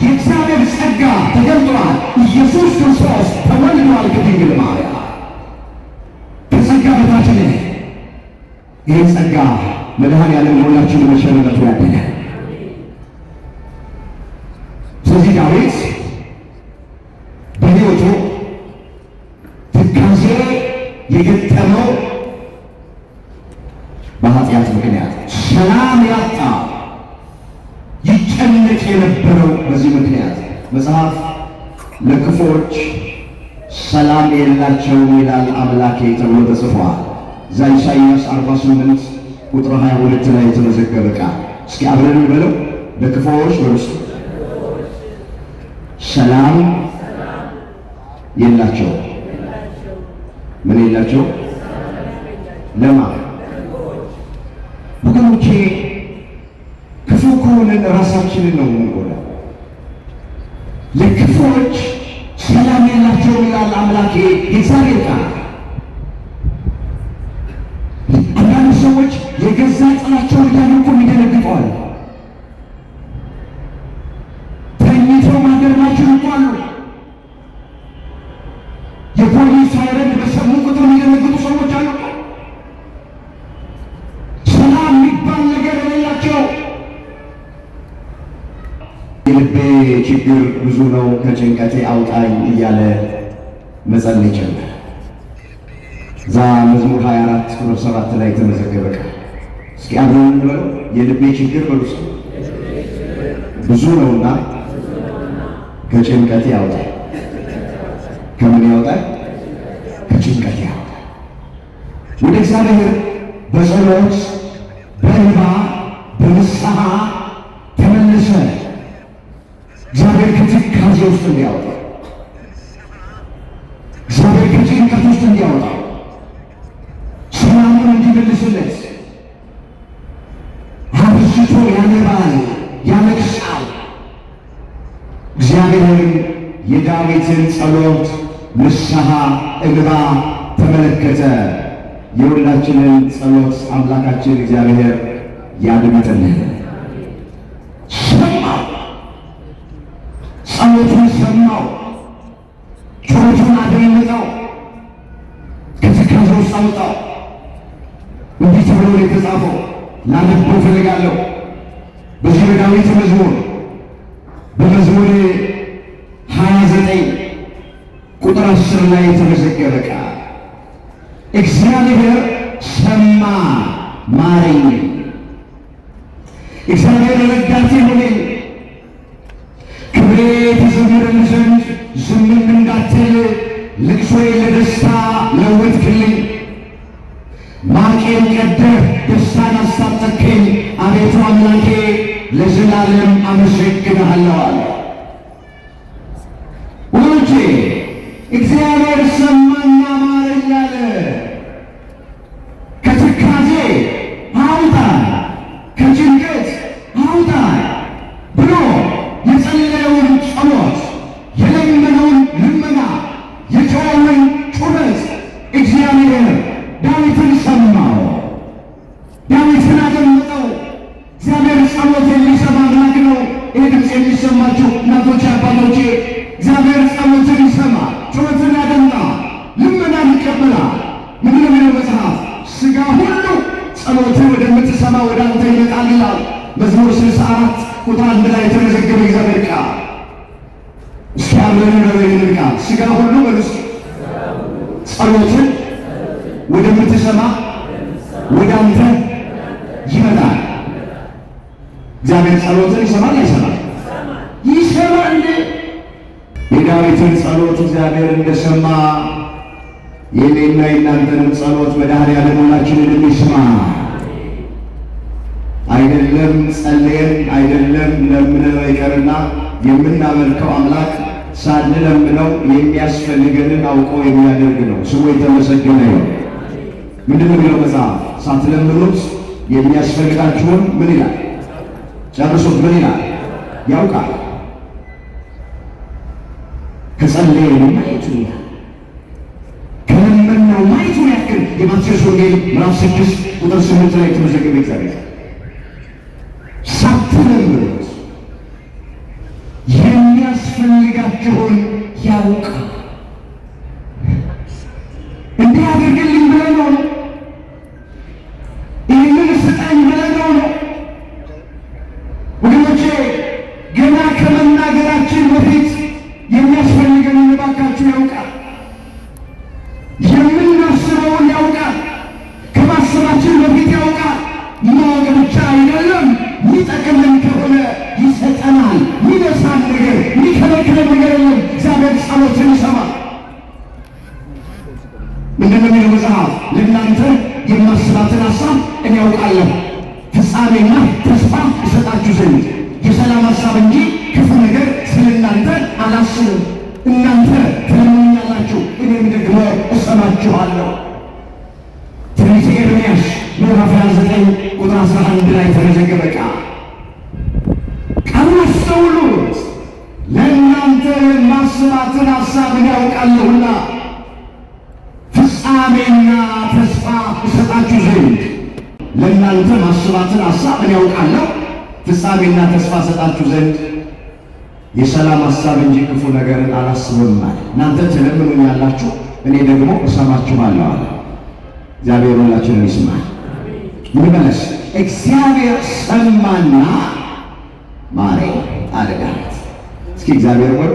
የእግዚአብሔር ጸጋ ተገልጧል። ኢየሱስ ክርስቶስ ተወልዷል ከድንግል ማርያም። ከጸጋ በታችን ይህን ጸጋ መድኃኔዓለም ለሁላችን በቸርነቱ ያደለ። ስለዚህ ዳዊት በሕይወቱ ትካዜ የገጠመው በኃጢአት ምክንያት፣ ሰላም ያጣ ይጨነቅ የነበረው በዚህ ምክንያት መጽሐፍ ለክፎች ሰላም የላቸውም ይላል አምላኬ ተብሎ ተጽፏል። እዛ ኢሳይያስ 48 ቁጥር 22 ላይ የተመዘገበ ቃል። እስኪ አብረን እንበለው። ለክፎች በውስጡ ሰላም የላቸውም ምን የላቸው ለማ ወገኖቼ ክፉ ከሆነን ራሳችንን ነው የምንጎዳው። ለክፉዎች ሰላም የላቸውም ይላል አምላኬ የእግዚአብሔር ቃል። አንዳንድ ሰዎች የገዛ ጥላቸውን እያሉ እኮ ይደነግጠዋል። ተኝተው ማደር ማይችሉ እኮ አሉ። የፖሊስ ሳይረን በሰሙ ቁጥር የሚደነግጡ ሰዎች አሉ። ሰላም የሚባል ነገር የሌላቸው። የልቤ ችግር ብዙ ነው ከጭንቀቴ አውጣኝ እያለ መጸለይ ጀመረ። እዛ መዝሙር 24 ቁጥር 7 ላይ የተመዘገበ ቃል እስኪ አብረን እንበለው። የልቤ ችግር በሉስ ብዙ ነውና ከጭንቀቴ ያውጣኝ። ከምን ያውጣኝ? ከጭንቀቴ ያውጣኝ። ወደ እግዚአብሔር በጸሎት በእንባ በንስሐ ተመልሰ እግዚአብሔር ከትካዜ ውስጥ እንዲያወጣ፣ እግዚአብሔር ከጭንቀት ውስጥ እንዲያወጣ፣ ሰላሙን እንዲመልስለት አብዝቶ ያነባል፣ ያለቅሳል። እግዚአብሔር የዳዊትን ጸሎት፣ ንስሐ፣ እንባ ተመለከተ። የሁላችንን ጸሎት አምላካችን እግዚአብሔር ያድምጥልን። ሰማው፣ ጸሎቱን ሰማው፣ ጩኸቱን አደመጠው፣ ከትካዜ ውስጥ አወጣው። እንዲህ ተብሎ ነው የተጻፈው። ላነበው እፈልጋለሁ። በዚህ በዳዊት መዝሙር በመዝሙር 29 ቁጥር 10 ላይ የተመዘገበ ቃል እግዚአብሔር ሰማ ማረኝ፣ እግዚአብሔር ረዳቴ ሆነኝ፣ ክብሬ ተዘምርልህ ዘንድ ዝምም እንዳትል ልቅሶዬን ለደስታ ለወጥክልኝ። ማቄን ቀደህ ደስታን አስታጠቅከኝ። አቤቱ አምላኬ ለዘላለም አመሰግንሃለሁ አለ። ወንጄ እግዚአብሔር ሰማና ማረኝ አለ። ከትካዜ አውጣኝ፣ ከጭንቀት አውጣኝ ብሎ የጸለየውን ጸሎት፣ የለመነውን ልመና፣ የጮኸውን ጩኸት እግዚአብሔር ዳዊትን ሰማው፣ ዳዊትን አደመጠው። እግዚአብሔር ጸሎት የሚሰማ አምላክ ነው። ይህ ድምፅ የሚሰማችሁ እናቶቼ፣ አባቶቼ እግዚአብሔር ጸሎትን ይሰማል፣ ጩኸትን ያደምጣል፣ ልመናን ይቀበላል። ምንድን ነው የሚለው መጽሐፍ? ሥጋ ሁሉ ጸሎትን ወደምትሰማ ወደ አንተ ይመጣል ይላል። መዝሙር 64 ቁጥር 1 ላይ የተመዘገበ እግዚአብሔር ቃል። እስኪ አብረን ነው ቃል ሥጋ ሁሉ በልስ ጸሎትን ወደምትሰማ ወደ አንተ ይመጣል። እግዚአብሔር ጸሎትን ይሰማል አይሰማል? ይሰማል። የዳዊትን ጸሎት እግዚአብሔር እንደሰማ የኔና የእናንተንም ጸሎት መድኃኔዓለም ሁላችንን ይስማ። አይደለም ጸልየን አይደለም ለምነው ይቀርና የምናመልከው አምላክ ሳንለምነው የሚያስፈልገንን አውቆ የሚያደርግ ነው። ስሙ የተመሰገነ ይሁን። ምንድን ነው የሚለው መጽሐፍ? ሳትለምኑት የሚያስፈልጋችሁን ምን ይላል? ጨርሱት። ምን ይላል? ያውቃል። ከጸለየን ማየቱ ይላል። ከለመነው ማየቱ ያክል የማቴዎስ ወንጌል ምዕራፍ 6 ቁጥር 8 ላይ የተመዘገበ እግዚአብሔር ሳትለምኑት የሚያስፈልጋችሁን ያውቃል። እንዲህ አድርግልኝ ብለህ ነው፣ ይህንን ስጠኝ ብለህ ነው። ወገኖቼ ገና ከመናገራችን በፊት የሚያስፈልገንን እባካችሁ ያውቃል። የምናስበውን ያውቃል። ከማሰባችን በፊት ያውቃል። ማወቅ ብቻ አይደለም፣ የሚጠቅመን ከሆነ ይሰጠናል። የሚነሳን ነገር የሚከለክለን ነገር የለም። እግዚአብሔር ጸሎትን ይሰማል። ምንድን ነው የሚለው መጽሐፍ? ለእናንተ የማስባትን ሀሳብ እኔ ያውቃለሁ፣ ፍጻሜና ተስፋ እሰጣችሁ ዘንድ የሰላም ሀሳብ እንጂ ክፉ ነገር ስለ እናንተ አላስብም። እናንተ ትለምኑኛላችሁ፣ እኔም ደግሞ እሰማችኋለሁ። 29 ቁጥር 11 ላይ ተመዘገበ ቃል። ቃሉን አስተውሉት። ለእናንተ የማስባትን ሐሳብን ያውቃለሁና ፍጻሜና ተስፋ እሰጣችሁ ዘንድ። ለእናንተ ማስባትን ሐሳብን ያውቃለሁ ፍጻሜና ተስፋ እሰጣችሁ ዘንድ የሰላም ሐሳብ እንጂ ክፉ ነገርን አላስብም ማለት። እናንተ ትለምኑኛላችሁ፣ እኔ ደግሞ እሰማችኋለሁ አለ። እግዚአብሔር ሁላችንን ይስማል። ይመለስ። እግዚአብሔር ሰማና ማረ አደጋት። እስኪ እግዚአብሔር ወይ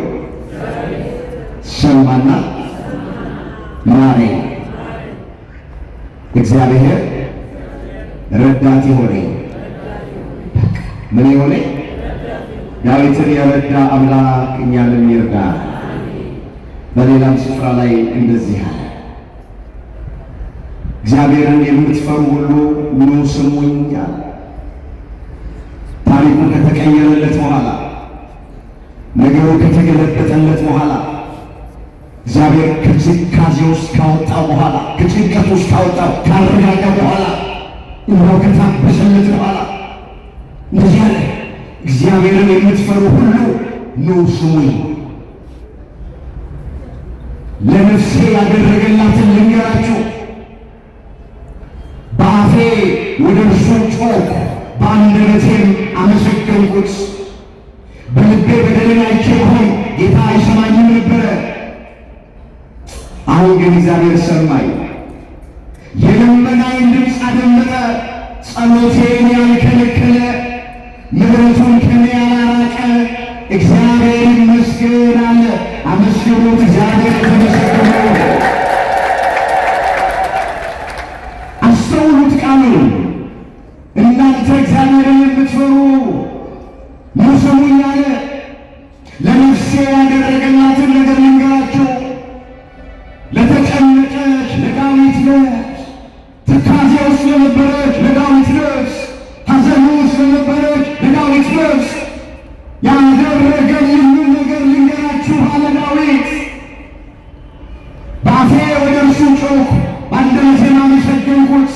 ሰማና ማረ። እግዚአብሔር ረዳት ሆነ። ምን ሆነ? ዳዊትን የረዳ አምላክ እኛንም ይርዳ። በሌላም ስፍራ ላይ እንደዚህ አለ፣ እግዚአብሔርን የምትፈሩ ሁሉ ኑ ስሙኝ አለ። ታሪኩ ከተቀየረለት በኋላ፣ ነገሩ ከተገለበጠለት በኋላ፣ እግዚአብሔር ከትካዜ ውስጥ ካወጣው በኋላ፣ ከጭንቀት ውስጥ ካወጣው ካረጋጋ በኋላ፣ እንባው ከታበሰለት በኋላ እንደዚህ አለ፣ እግዚአብሔርን የምትፈሩ ሁሉ ኑ ስሙኝ። ለነፍሴ ያደረገላትን ልንገራችሁ። በአፌ ወደ እርሱ ጮኽሁ፣ በአንደበቴም አመሰገንኩት። በልቤ በደልን አይቼ ብሆን ጌታ አይሰማኝም ነበረ። አሁን ግን እግዚአብሔር ሰማኝ፣ የልመናዬን ድምፅ አደመጠ። ጸሎቴን ያልከለከለ፣ ምሕረቱን ከኔ ያላራቀ እግዚአብሔር ይመስገን አለ። አመስግኑት። እግዚአብሔር የተመሰገነ ነው። አስተውሉት ቃሉን። እናንተ እግዚአብሔርን የምትፈሩ ኑ ስሙኝ አለ። ለነፍሴ ያደረገላትን ነገር ልንገራችሁ። ለተጨነቀች ለዳዊት ነፍስ፣ ትካዜ ውስጥ ለነበረች ለዳዊት ነፍስ፣ ሐዘን ውስጥ ለነበረች ለዳዊት ነፍስ ያደረገልኝን ነገር ልንገራችሁ አለ ዳዊት። በአፌ ወደ እርሱ ጮኽሁ፣ በአንደበቴም አመሰገንኩት።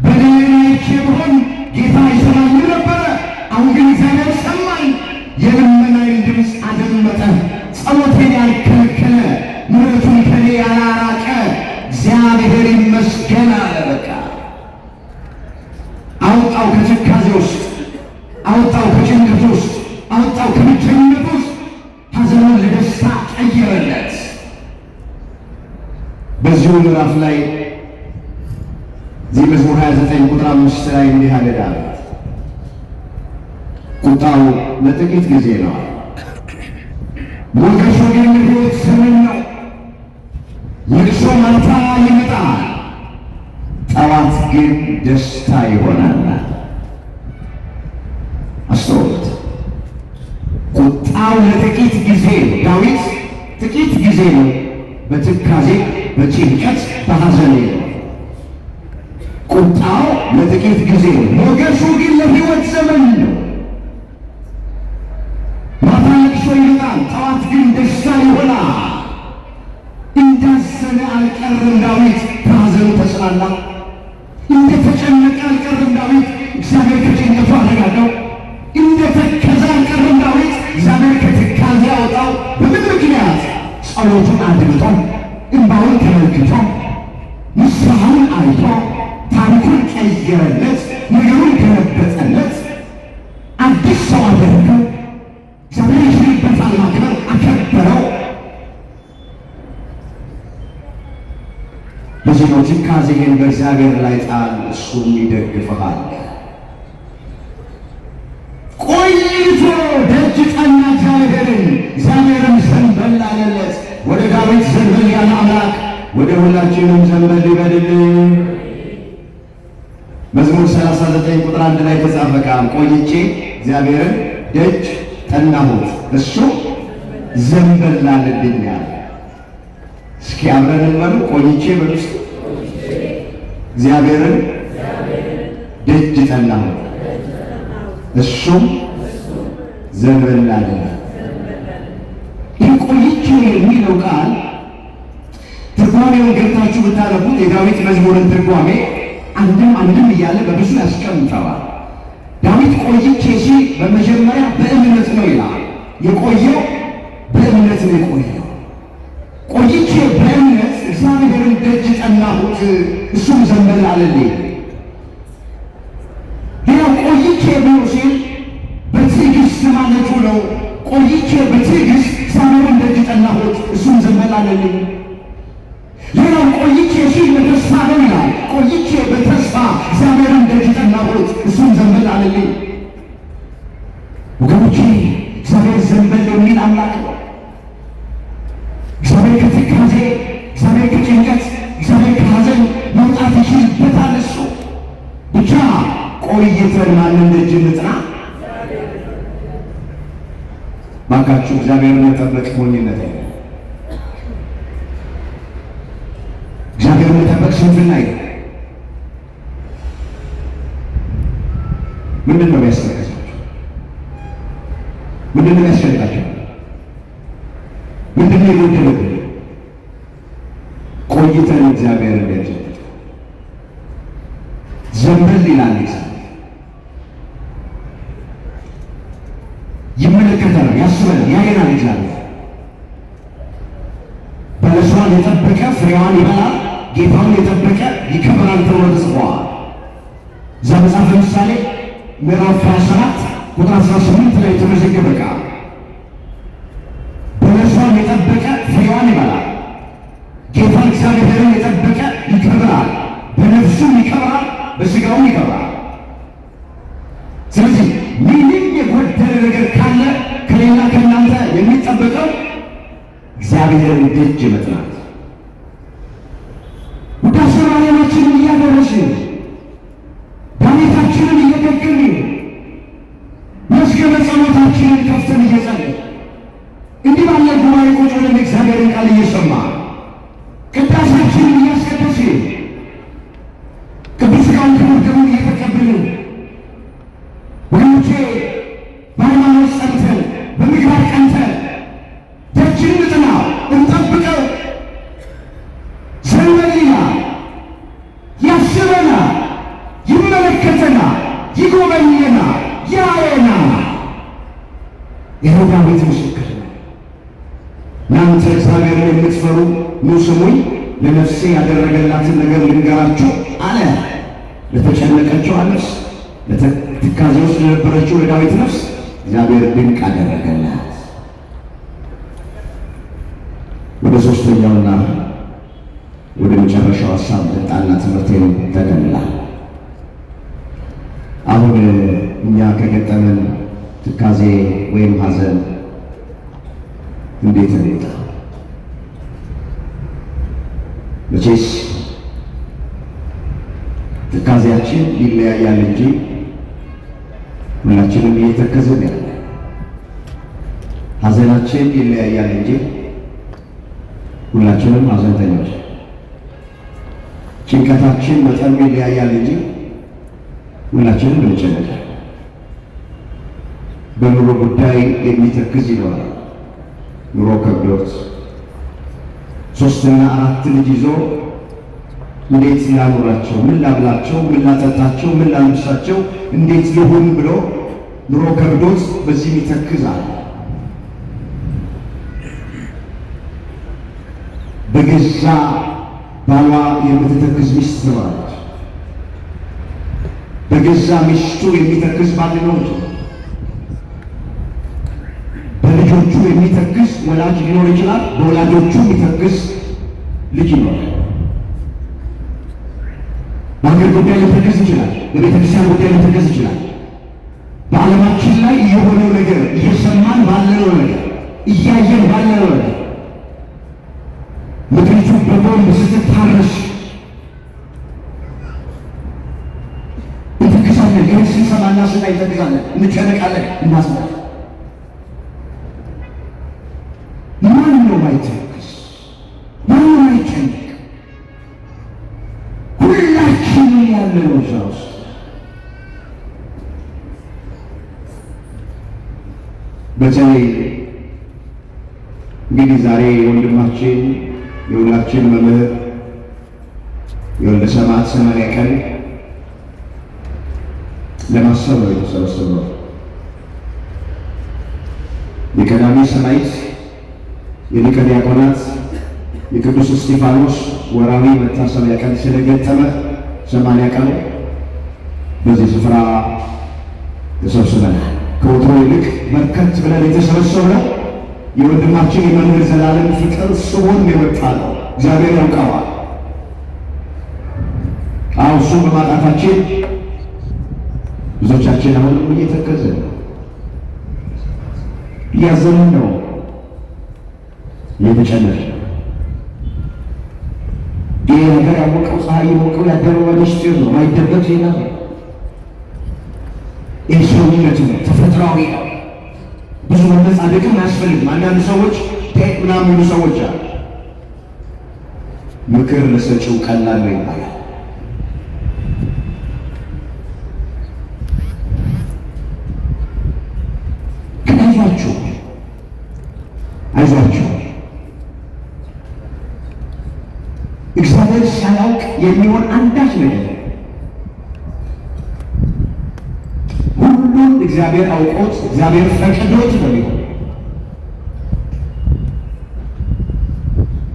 በደሌን አይቼ ብሆን ጌታ አይሰማኝም ነበረ። አሁን ግን እግዚአብሔር ሰማኝ፣ የልመናዬን ድምፅ አደመጠ። ጸሎቴን ያልከለከለ፣ ምሕረቱን ከኔ ያላራቀ እግዚአብሔር ይመስገን አለ። በቃ አወጣው ከትካዜ ውስጥ፣ አወጣው ከጭንቀት ውስጥ፣ አወጣው ከብቸኝነት ውስጥ። ሐዘኑን ለደስታ ቀየረለት። በዚሁ ምዕራፍ ላይ እዚህ መዝሙር 29 ቁጥር 5 ላይ እንዲህ አለ ዳዊት፣ ቁጣው ለጥቂት ጊዜ ነው፣ ሞገሱ ግን ለሕይወት ዘመን ነው። ልቅሶ ማታ ይመጣል፣ ጠዋት ግን ደስታ ይሆናል። አስተውሉት። ቁጣው ለጥቂት ጊዜ ነው። ዳዊት ጥቂት ጊዜ ነው በትካዜ በጭንቀት በሐዘን ነው። ቁጣው ለጥቂት ጊዜ ነው፣ ሞገሱ ግን ለሕይወት ዘመን ነው። ማታ ልቅሶ ይመጣል፣ ጠዋት ግን ደስታ ይሆናል። እንዳዘነ አልቀርም ዳዊት፣ ከሐዘኑ ተጽናና። እንደተጨነቀ አልቀርም ዳዊት፣ እግዚአብሔር ከጭንቀቱ አረጋጋው። እንደተከዘ አልቀርም ዳዊት፣ እግዚአብሔር ከትካዜ ያወጣው። በምን ምክንያት? ጸሎቱን አድምጦ፣ እንባውን ተመልክቶ፣ ንስሐውን አይቶ፣ ታሪኩን ቀየረለት፣ ነገሩን ገለበጠለት፣ አዲስ ሰው አደረገው። እግዚአብሔር ይሽርበታል ማክበር አከበረው። ለዚህ ነው ትካዜህን በእግዚአብሔር ላይ ጣል፣ እሱም ይደግፍሃል። ቆይቶ ደጅ ጠና እግዚአብሔርን፣ እግዚአብሔርም ዘንበል አለለት። ወደ ዳዊት ዘንበል ያለ አምላክ ወደ ሁላችንም ዘንበል ይበልልን። መዝሙር 39 ቁጥር 1 ላይ የተጻፈ ቃል፣ ቆይቼ እግዚአብሔርን ደጅ ጠናሁት እሱ ዘንበል አለልኝ አለ። እስኪ አብረን እንበሉ፣ ቆይቼ በሉ እስኪ። እግዚአብሔርን ደጅ ጠናሁት እሱም ዘንበል አለልኝ። ይህ ቆይቼ የሚለው ቃል ትርጓሜውን ገብታችሁ ብታነቡት የዳዊት መዝሙርን ትርጓሜ አንድም እያለ በብዙ ያስቀምጠዋል። ዳዊት ቆይቼ ሲል በመጀመሪያ በእምነት ነው ይላል። የቆየው በእምነት ነው የቆየው። ቆይቼ በእምነት እግዚአብሔርን ደጅ ጠናሁት፣ እሱም ዘንበል አለልኝ። ሌላው ቆይቼ ብሎ ሲል በትዕግስት ማለቱ ነው። ቆይቼ በትዕግስት እግዚአብሔርን ደጅ ጠናሁት፣ እሱም ዘንበል አለልኝ። ሌላው ቆይቼ ሲል በተስፋ ነው ይላል። ቆይቼ በተስፋ እግዚአብሔርን ደጅ ጠናሁት፣ እሱም ዘንበል አለልኝ። ወገኖቼ እግዚአብሔር ዘንበል የሚል አምላክ ነው። እግዚአብሔር ከትካዜ፣ እግዚአብሔር ከጭንቀት፣ እግዚአብሔር ከሐዘን መውጣት ይችልበታል። እሱ ብቻ ቆይተን ማንን ደጅ እንጥና? ባካችሁ እግዚአብሔርን መጠበቅ ሞኝነት አይደለም። እግዚአብሔርን መጠበቅ ስንፍና አይደለም። ምንድን ነው የሚያስፈልጋቸው? ምንድን ነው የሚያስፈልጋቸው? ምንድን ነው የጎደለብን? ቆይተን እግዚአብሔርን ደጅ ዘንበል ይላል። ይመለከተናል፣ ያስበናል፣ ያየናል። እግዚአብሔር በለሷን የጠበቀ ፍሬዋን ይበላል፣ ጌታውን የጠበቀ ይከብራል ተብሎ ተጽፏል። እዛ መጽሐፈ ምሳሌ ምዕራፍ 27 ቁጥር 18 ላይ የተመዘገበ ቃል በለሷን የጠበቀ ፍሬዋን ይበላል፣ ጌታን እግዚአብሔርን የጠበቀ ይከብራል፣ በነፍሱም ይከብራል፣ በሥጋውም ይከብራል። ስለዚህ ምንም የጎደለ ነገር ካለ ከሌላ ከእናንተ የሚጠበቀው እግዚአብሔርን ደጅ መጥናት፣ ውዳሴ ማርያማችንን እያደረስን ዳዊታችንን እየደገምን መዝገበ ጸሎታችንን ከፍተን እየጸለይን እንዲህ ባለ ጉባኤ ቁጭ ብለን እግዚአብሔርን ቃል እየሰማ ቅዳሴያችንን እያስቀደስን ቅዱስ ሥጋውን ክቡር ደሙን እየተቀበልን ወገኖቼ በሃይማኖት ጸንተን በምግባር ቀንተን ደጅን እንጥናው፣ እንጠብቀው። ዘንበል ይላል፣ ያስበናል፣ ይመለከተናል፣ ይጎበኘናል፣ ያየናል። ይኸው ዳዊት ምስክር ነው። እናንተ እግዚአብሔርን የምትፈሩ ኑ ስሙኝ፣ ለነፍሴ ያደረገላትን ነገር ልንገራችሁ አለ። ለተጨነቀችው ነፍስ፣ ለትካዜ ውስጥ ለነበረችው ለዳዊት ነፍስ እግዚአብሔር ድንቅ አደረገላት። ወደ ሦስተኛውና ወደ መጨረሻው ሀሳብ መጣና ትምህርቴን ተገላ። አሁን እኛ ከገጠመን ትካዜ ወይም ሐዘን እንዴት እንውጣ? መቼስ ትካዜያችን ይለያያል እንጂ ሁላችንም እየተከዝን ያለ። ሐዘናችን ይለያያል እንጂ ሁላችንም ሐዘንተኞች። ጭንቀታችን መጠኑ ይለያያል እንጂ ሁላችንም እንጨነቃለን። በኑሮ ጉዳይ የሚተክዝ ይኖራል። ኑሮ ከብዶት 3 እና 4 ልጅ ይዞ እንዴት ላኑራቸው፣ ምን ላብላቸው፣ ምን ላጠጣቸው፣ ምን ላልብሳቸው፣ እንዴት ይሁን ብሎ ኑሮ ከብዶት በዚህ ይተክዛል። በገዛ ባሏ የምትተክዝ ሚስት ትኖራለች። በገዛ ሚስቱ የሚተክዝ ባል ነው። በልጆቹ የሚተክዝ ወላጅ ሊኖር ይችላል። በወላጆቹ የሚተክዝ ልጅ ይኖራል። በሀገር ጉዳይ ሊተክዝ ይችላል። በቤተክርስቲያን ጉዳይ ሊተክዝ ይችላል። በዓለማችን ላይ የሆነው ነገር፣ እየሰማን ባለነው ነገር፣ እያየን ባለነው ነገር ምድሪቱ በቦምብ ስትታረስ እንተክዛለን። ይህን ስንሰማና ስናይ እንተክዛለን፣ እንጨነቃለን፣ እናዝናለን። ማን ነው ማይተክዝ? ማን ነው ማይጨነቅ? ሁላችንም ያለነው እዛ ውስጥ። በተለይ እንግዲህ ዛሬ የሁላችን መምህር የወልደ ሰማዕት 80 ቀን ለማሰብ ነው የተሰበሰበው። የቀዳሜ ሰማዕት የሊቀ ዲያቆናት የቅዱስ እስጢፋኖስ ወርሃዊ መታሰቢያ ቀን ስለገጠመ 80 ቀኑ በዚህ ስፍራ ተሰብስበናል። ከወትሮ ይልቅ በርከት ብለን የተሰበሰብነው የወንድማችን የመምህር ዘላለም ፍቅር ስቦን የመጣ ነው። እግዚአብሔር ያውቀዋል። እሱን በማጣታችን ብዙዎቻችን አሁንም እየተከዘን ነው፣ እያዘንን ነው፣ እየተጨነቅን ነው። ይህ ነገር ያወቀው ፀሐይ የሞቀው ያደረው በምስጢር ነው፣ ማይደበቅ ዜና ነው። ይህ ሰውነት ነው፣ ተፈጥሯዊ ነው። ብዙ መመጻደቅም አያስፈልግም። አንዳንድ ሰዎች ምናምን የሚሉ ሰዎች አሉ። ምክር ለሰጪው ቀላል ነው ይባላል። አይዟችሁ፣ እግዚአብሔር ሳያውቅ የሚሆን አንዳች ነገር ሁሉም እግዚአብሔር አውቆት እግዚአብሔር ፈቅዶት ነው የሚሆን።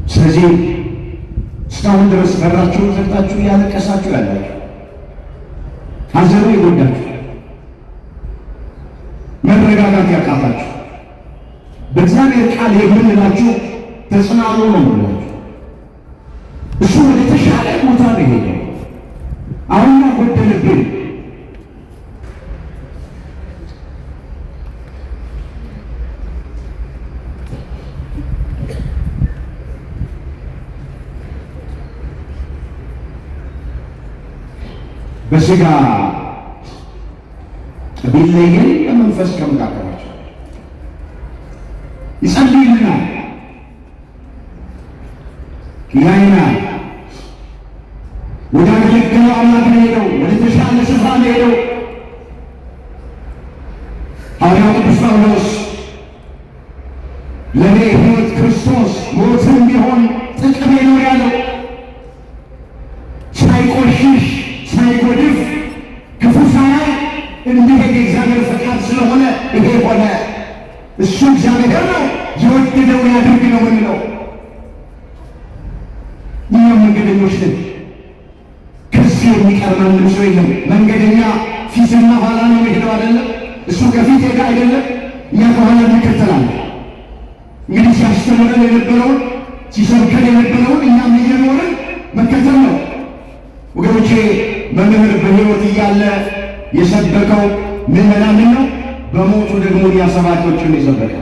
ስለዚህ እስካሁን ድረስ በራችሁን ዘግታችሁ እያለቀሳችሁ ያላችሁ፣ ሐዘኑ የጎዳችሁ፣ መረጋጋት ያቃታችሁ በእግዚአብሔር ቃል የምንላችሁ ተጽናኑ ነው የምንላችሁ። እሱ ወደ ተሻለ ቦታ ነው የሄደው። አሁን ያጎደለብን በሥጋ ቢለየን በመንፈስ ከመካከላቸው ይጸልይልናል፣ ያይናል። ወደ አገለገለው አምላክ ነው ሄደው፣ ወደ ተሻለ ስፍራ ነው ሄደው። ሐዋርያው ቅዱስ ጳውሎስ ለእኔ ሕይወት ክርስቶስ ሞትም ቢሆን ጥቅሜ ነው ያለው። ሳይቆሽሽ ሳይጎድፍ ክፉ ሳያይ እንዲሄድ የእግዚአብሔር ፈቃድ ስለሆነ ይሄ ሆነ። እሱ እግዚአብሔር ነው፣ የወደደውን ያድርግ ነው የምንለው። እኛም መንገደኞች ነን። ከዚህ የሚቀር ማንም ሰው የለም። መንገደኛ ፊትና ኋላ ነው የሚሄደው አይደለም። እሱ ከፊት ሄደ አይደለም፣ እኛ ከኋላ እንከተላለን። እንግዲህ ሲያስተምረን የነበረውን ሲሰብከን የነበረውን እኛም እየኖርን መከተል ነው ወገኖቼ። መምህር በሕይወት እያለ የሰበከው ምዕመናንን ነው። በሞቱ ደግሞ ሰባኪዎችን የሰበከ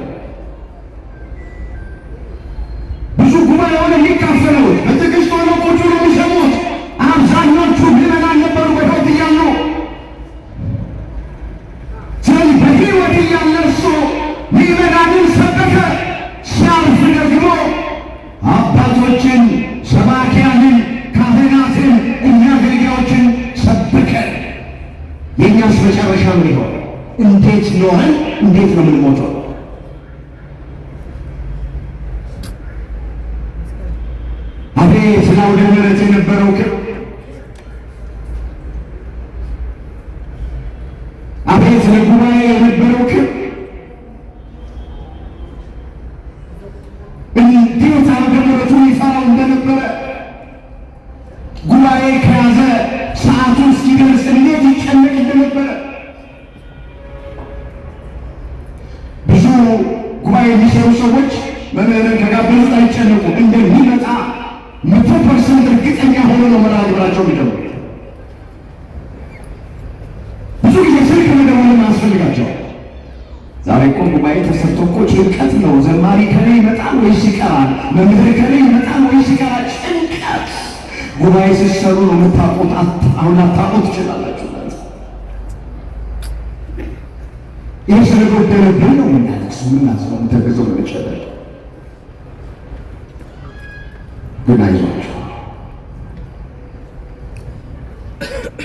ብዙ ጉባኤውን የሚካፈሉት በትዕግስት ሆነው ቁጭ ብለው የሚሰሙት አብዛኞቹ ምዕመናን ነበሩ በሕይወት እያሉ። ስለዚህ በሕይወት እያለ እሱ ምዕመናንን ሰበከ። ሲያልፍ ደግሞ አባቶችን፣ ሰባኪያንን፣ ካህናትን፣ እኛ አገልጋዮችን ሰበከ። የእኛስ መጨረሻ ምን ይሆን? እንዴት ኖረን እንዴት ነው የምንሞተው? አቤት ለአውደ ምሕረት የነበረው ክብር! አቤት ለጉባኤ የነበረው ክብር! እንዴት አውደ ምሕረቱን ይፈራው እንደነበረ! ጉባኤ ከያዘ ሰዓቱ እስኪደርስ እንዴት ይጨነቅ እንደነበረ! ብዙ ጉባኤ የሚሰሩ ሰዎች መምህርን ከጋበዙት አይጨነቁም። እንደሚመጣ 100% እርግጠኛ ሆኖ ነው መርሃ ግብራቸው የሚደውሉት። ብዙ ጊዜ ስልክ መደወል አያስፈልጋቸው። ዛሬ እኮ ጉባኤ ተሰርቶ እኮ ጭንቀት ነው። ዘማሪ ከኔ ይመጣል ወይስ ይቀራል? መምህር ከኔ ይመጣል ወይስ ይቀራል? ጭንቀት። ጉባኤ ሲሰሩ ነው የምታውቁት። አሁን ላታውቁት ትችላላችሁ። ይህ ስለጎደለብን ነው የምናለቅስ የምናዝነው የምንተገዘው ለመጨረሻ። ግን አይዟችሁ፣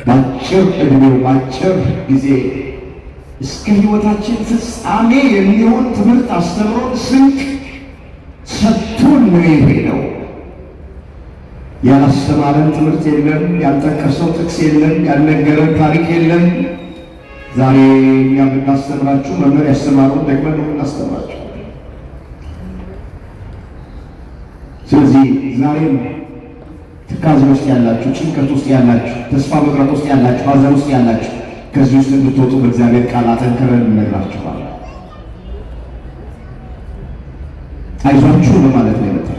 በአጭር ዕድሜው በአጭር ጊዜ እስከ ሕይወታችን ፍጻሜ የሚሆን ትምህርት አስተምሮ ስንቅ ሰጥቶን ነው የሄደው። ያላስተማረን ትምህርት የለም፣ ያልጠቀሰው ጥቅስ የለም፣ ያልነገረን ታሪክ የለም። ዛሬ እኛ የምናስተምራችሁ መምህር ያስተማሩን ደግመን ነው የምናስተምራችሁ። ስለዚህ ዛሬም ትካዜ ውስጥ ያላችሁ፣ ጭንቀት ውስጥ ያላችሁ፣ ተስፋ መቁረጥ ውስጥ ያላችሁ፣ ሐዘን ውስጥ ያላችሁ ከዚህ ውስጥ እንድትወጡ በእግዚአብሔር ቃል አጠንክረን እንነግራችኋለን። አይዟችሁ ለማለት ነው የመጣው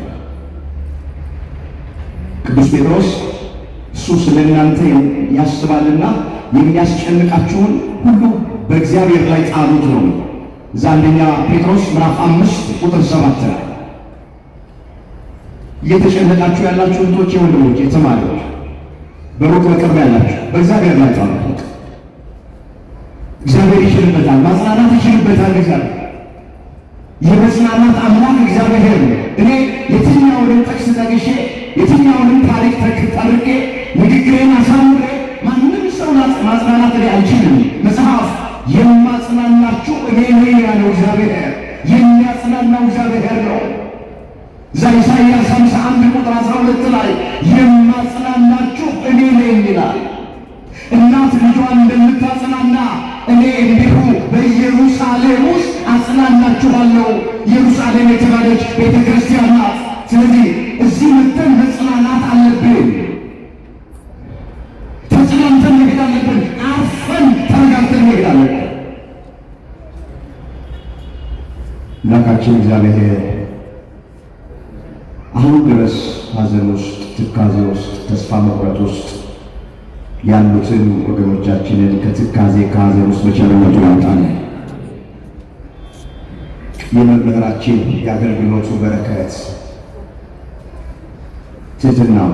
ቅዱስ ጴጥሮስ። እሱ ስለ እናንተ ያስባልና የሚያስጨንቃችሁን ሁሉ በእግዚአብሔር ላይ ጣሉት ነው። እዛ አንደኛ ጴጥሮስ ምዕራፍ 5 ቁጥር 7 ላይ እየተጨነቃችሁ ያላችሁ እህቶቼ፣ ወንድሞቼ፣ ተማሪዎች በሩቅ በቅርብ ያላችሁ በእግዚአብሔር ላይ ጣሉት። እግዚአብሔር ይችልበታል፣ ማጽናናት ይችልበታል። እግዚአብሔር የመጽናናት አምላክ እግዚአብሔር ነው። እኔ የትኛውንም ጥቅስ ጠቅሼ የትኛውንም ታሪክ ተርኬ ንግግሬን አሳምሬ ማንም ሰው ማጽናናት ላይ አልችልም። መጽሐፍ የማጽናናችሁ እኔ ነኝ ያለው እግዚአብሔር፣ የሚያጽናናው እግዚአብሔር ነው። እዛ ኢሳይያስ 51 ቁጥር 12 ላይ የማጽናናችሁ እኔ ነኝ ይላል። እናት ልጇን እንደምታጽናና እኔ እንዲሁ በኢየሩሳሌም ውስጥ አጽናናችኋለሁ። ኢየሩሳሌም የተባለች ቤተ ክርስቲያን ናት። ስለዚህ እዚህ መጥተን መጽናናት አለብን። ተጽናንተን መሄድ አለብን። አርፈን ተረጋግተን መሄድ አለብን። አምላካችን እግዚአብሔር አሁን ድረስ ሐዘን ውስጥ፣ ትካዜ ውስጥ፣ ተስፋ መቁረጥ ውስጥ ያሉትን ወገኖቻችንን ከትካዜ ከሐዘን ውስጥ በቸርነቱ ያውጣል። የመምህራችን የአገልግሎቱ በረከት፣ ትሕትናው፣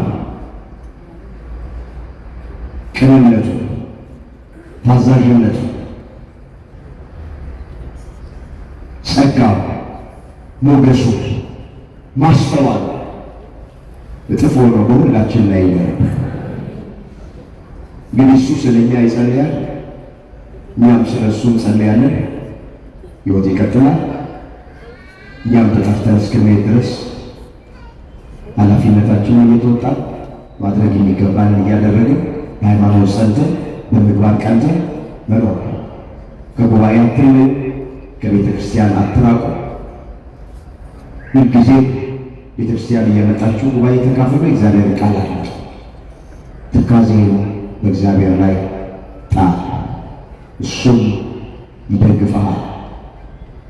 ቅንነቱ፣ ታዛዥነቱ፣ ጸጋው፣ ሞገሱ፣ ማስተዋል እጥፍ ሆኖ በሁላችን ላይ ይደረግ። ግን እሱ ስለኛ ይጸልያል፣ እኛም ስለ እሱ እንጸልያለን። ሕይወት ይቀጥላል። እኛም ተጠርተን እስክንሄድ ድረስ ኃላፊነታችንን እየተወጣን ማድረግ የሚገባንን እያደረግን በሃይማኖት ጸንተን በምግባር ቀንተን መኖር። ከጉባኤ አትለዩ፣ ከቤተ ክርስቲያን አትራቁ። ሁልጊዜ ቤተ ክርስቲያን እየመጣችሁ ጉባኤ ተካፈሉ። እግዚአብሔር ቃል አለ። ትካዜን በእግዚአብሔር ላይ ጣል፣ እሱም ይደግፈሃል።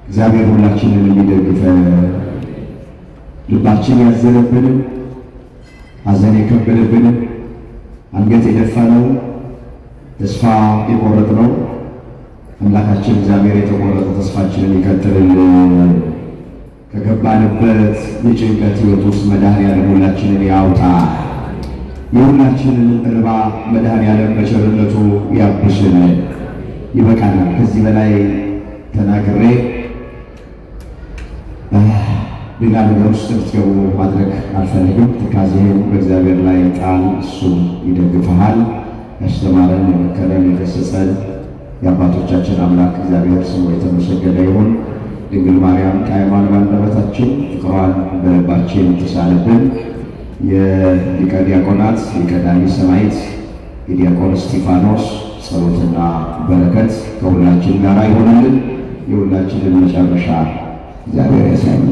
እግዚአብሔር ሁላችንን የሚደግፈን፣ ልባችን ያዘነብንን፣ ሐዘን የከበደብንን፣ አንገት የደፋነው፣ ተስፋ የቆረጥነው አምላካችን እግዚአብሔር የተቆረጠ ተስፋችንን ይቀጥልልን። ከገባንበት የጭንቀት ሕይወት ውስጥ መድኃኔዓለም ሁላችንን ያውጣ። የሁላችንን እንባ መድኃኔዓለም በቸርነቱ ያብስልን። ይበቃናል። ከዚህ በላይ ተናግሬ ሌላ ነገር ውስጥ እንድትገቡ ማድረግ አልፈልግም። ትካዜህን በእግዚአብሔር ላይ ጣል፣ እሱም ይደግፈሃል። ያስተማረን፣ የመከረን፣ የገሰጸን የአባቶቻችን አምላክ እግዚአብሔር ስሙ የተመሰገነ ይሁን። ድንግል ማርያም ጣዕሟን በአንደበታችን ፍቅሯን በልባችን ትሳልብን። የሊቀ ዲያቆናት ሊቀ ዳዊት ሰማዕት የዲያቆን እስጢፋኖስ ጸሎትና በረከት ከሁላችን ጋር ይሆንልን። የሁላችንን መጨረሻ እግዚአብሔር ያሳየን።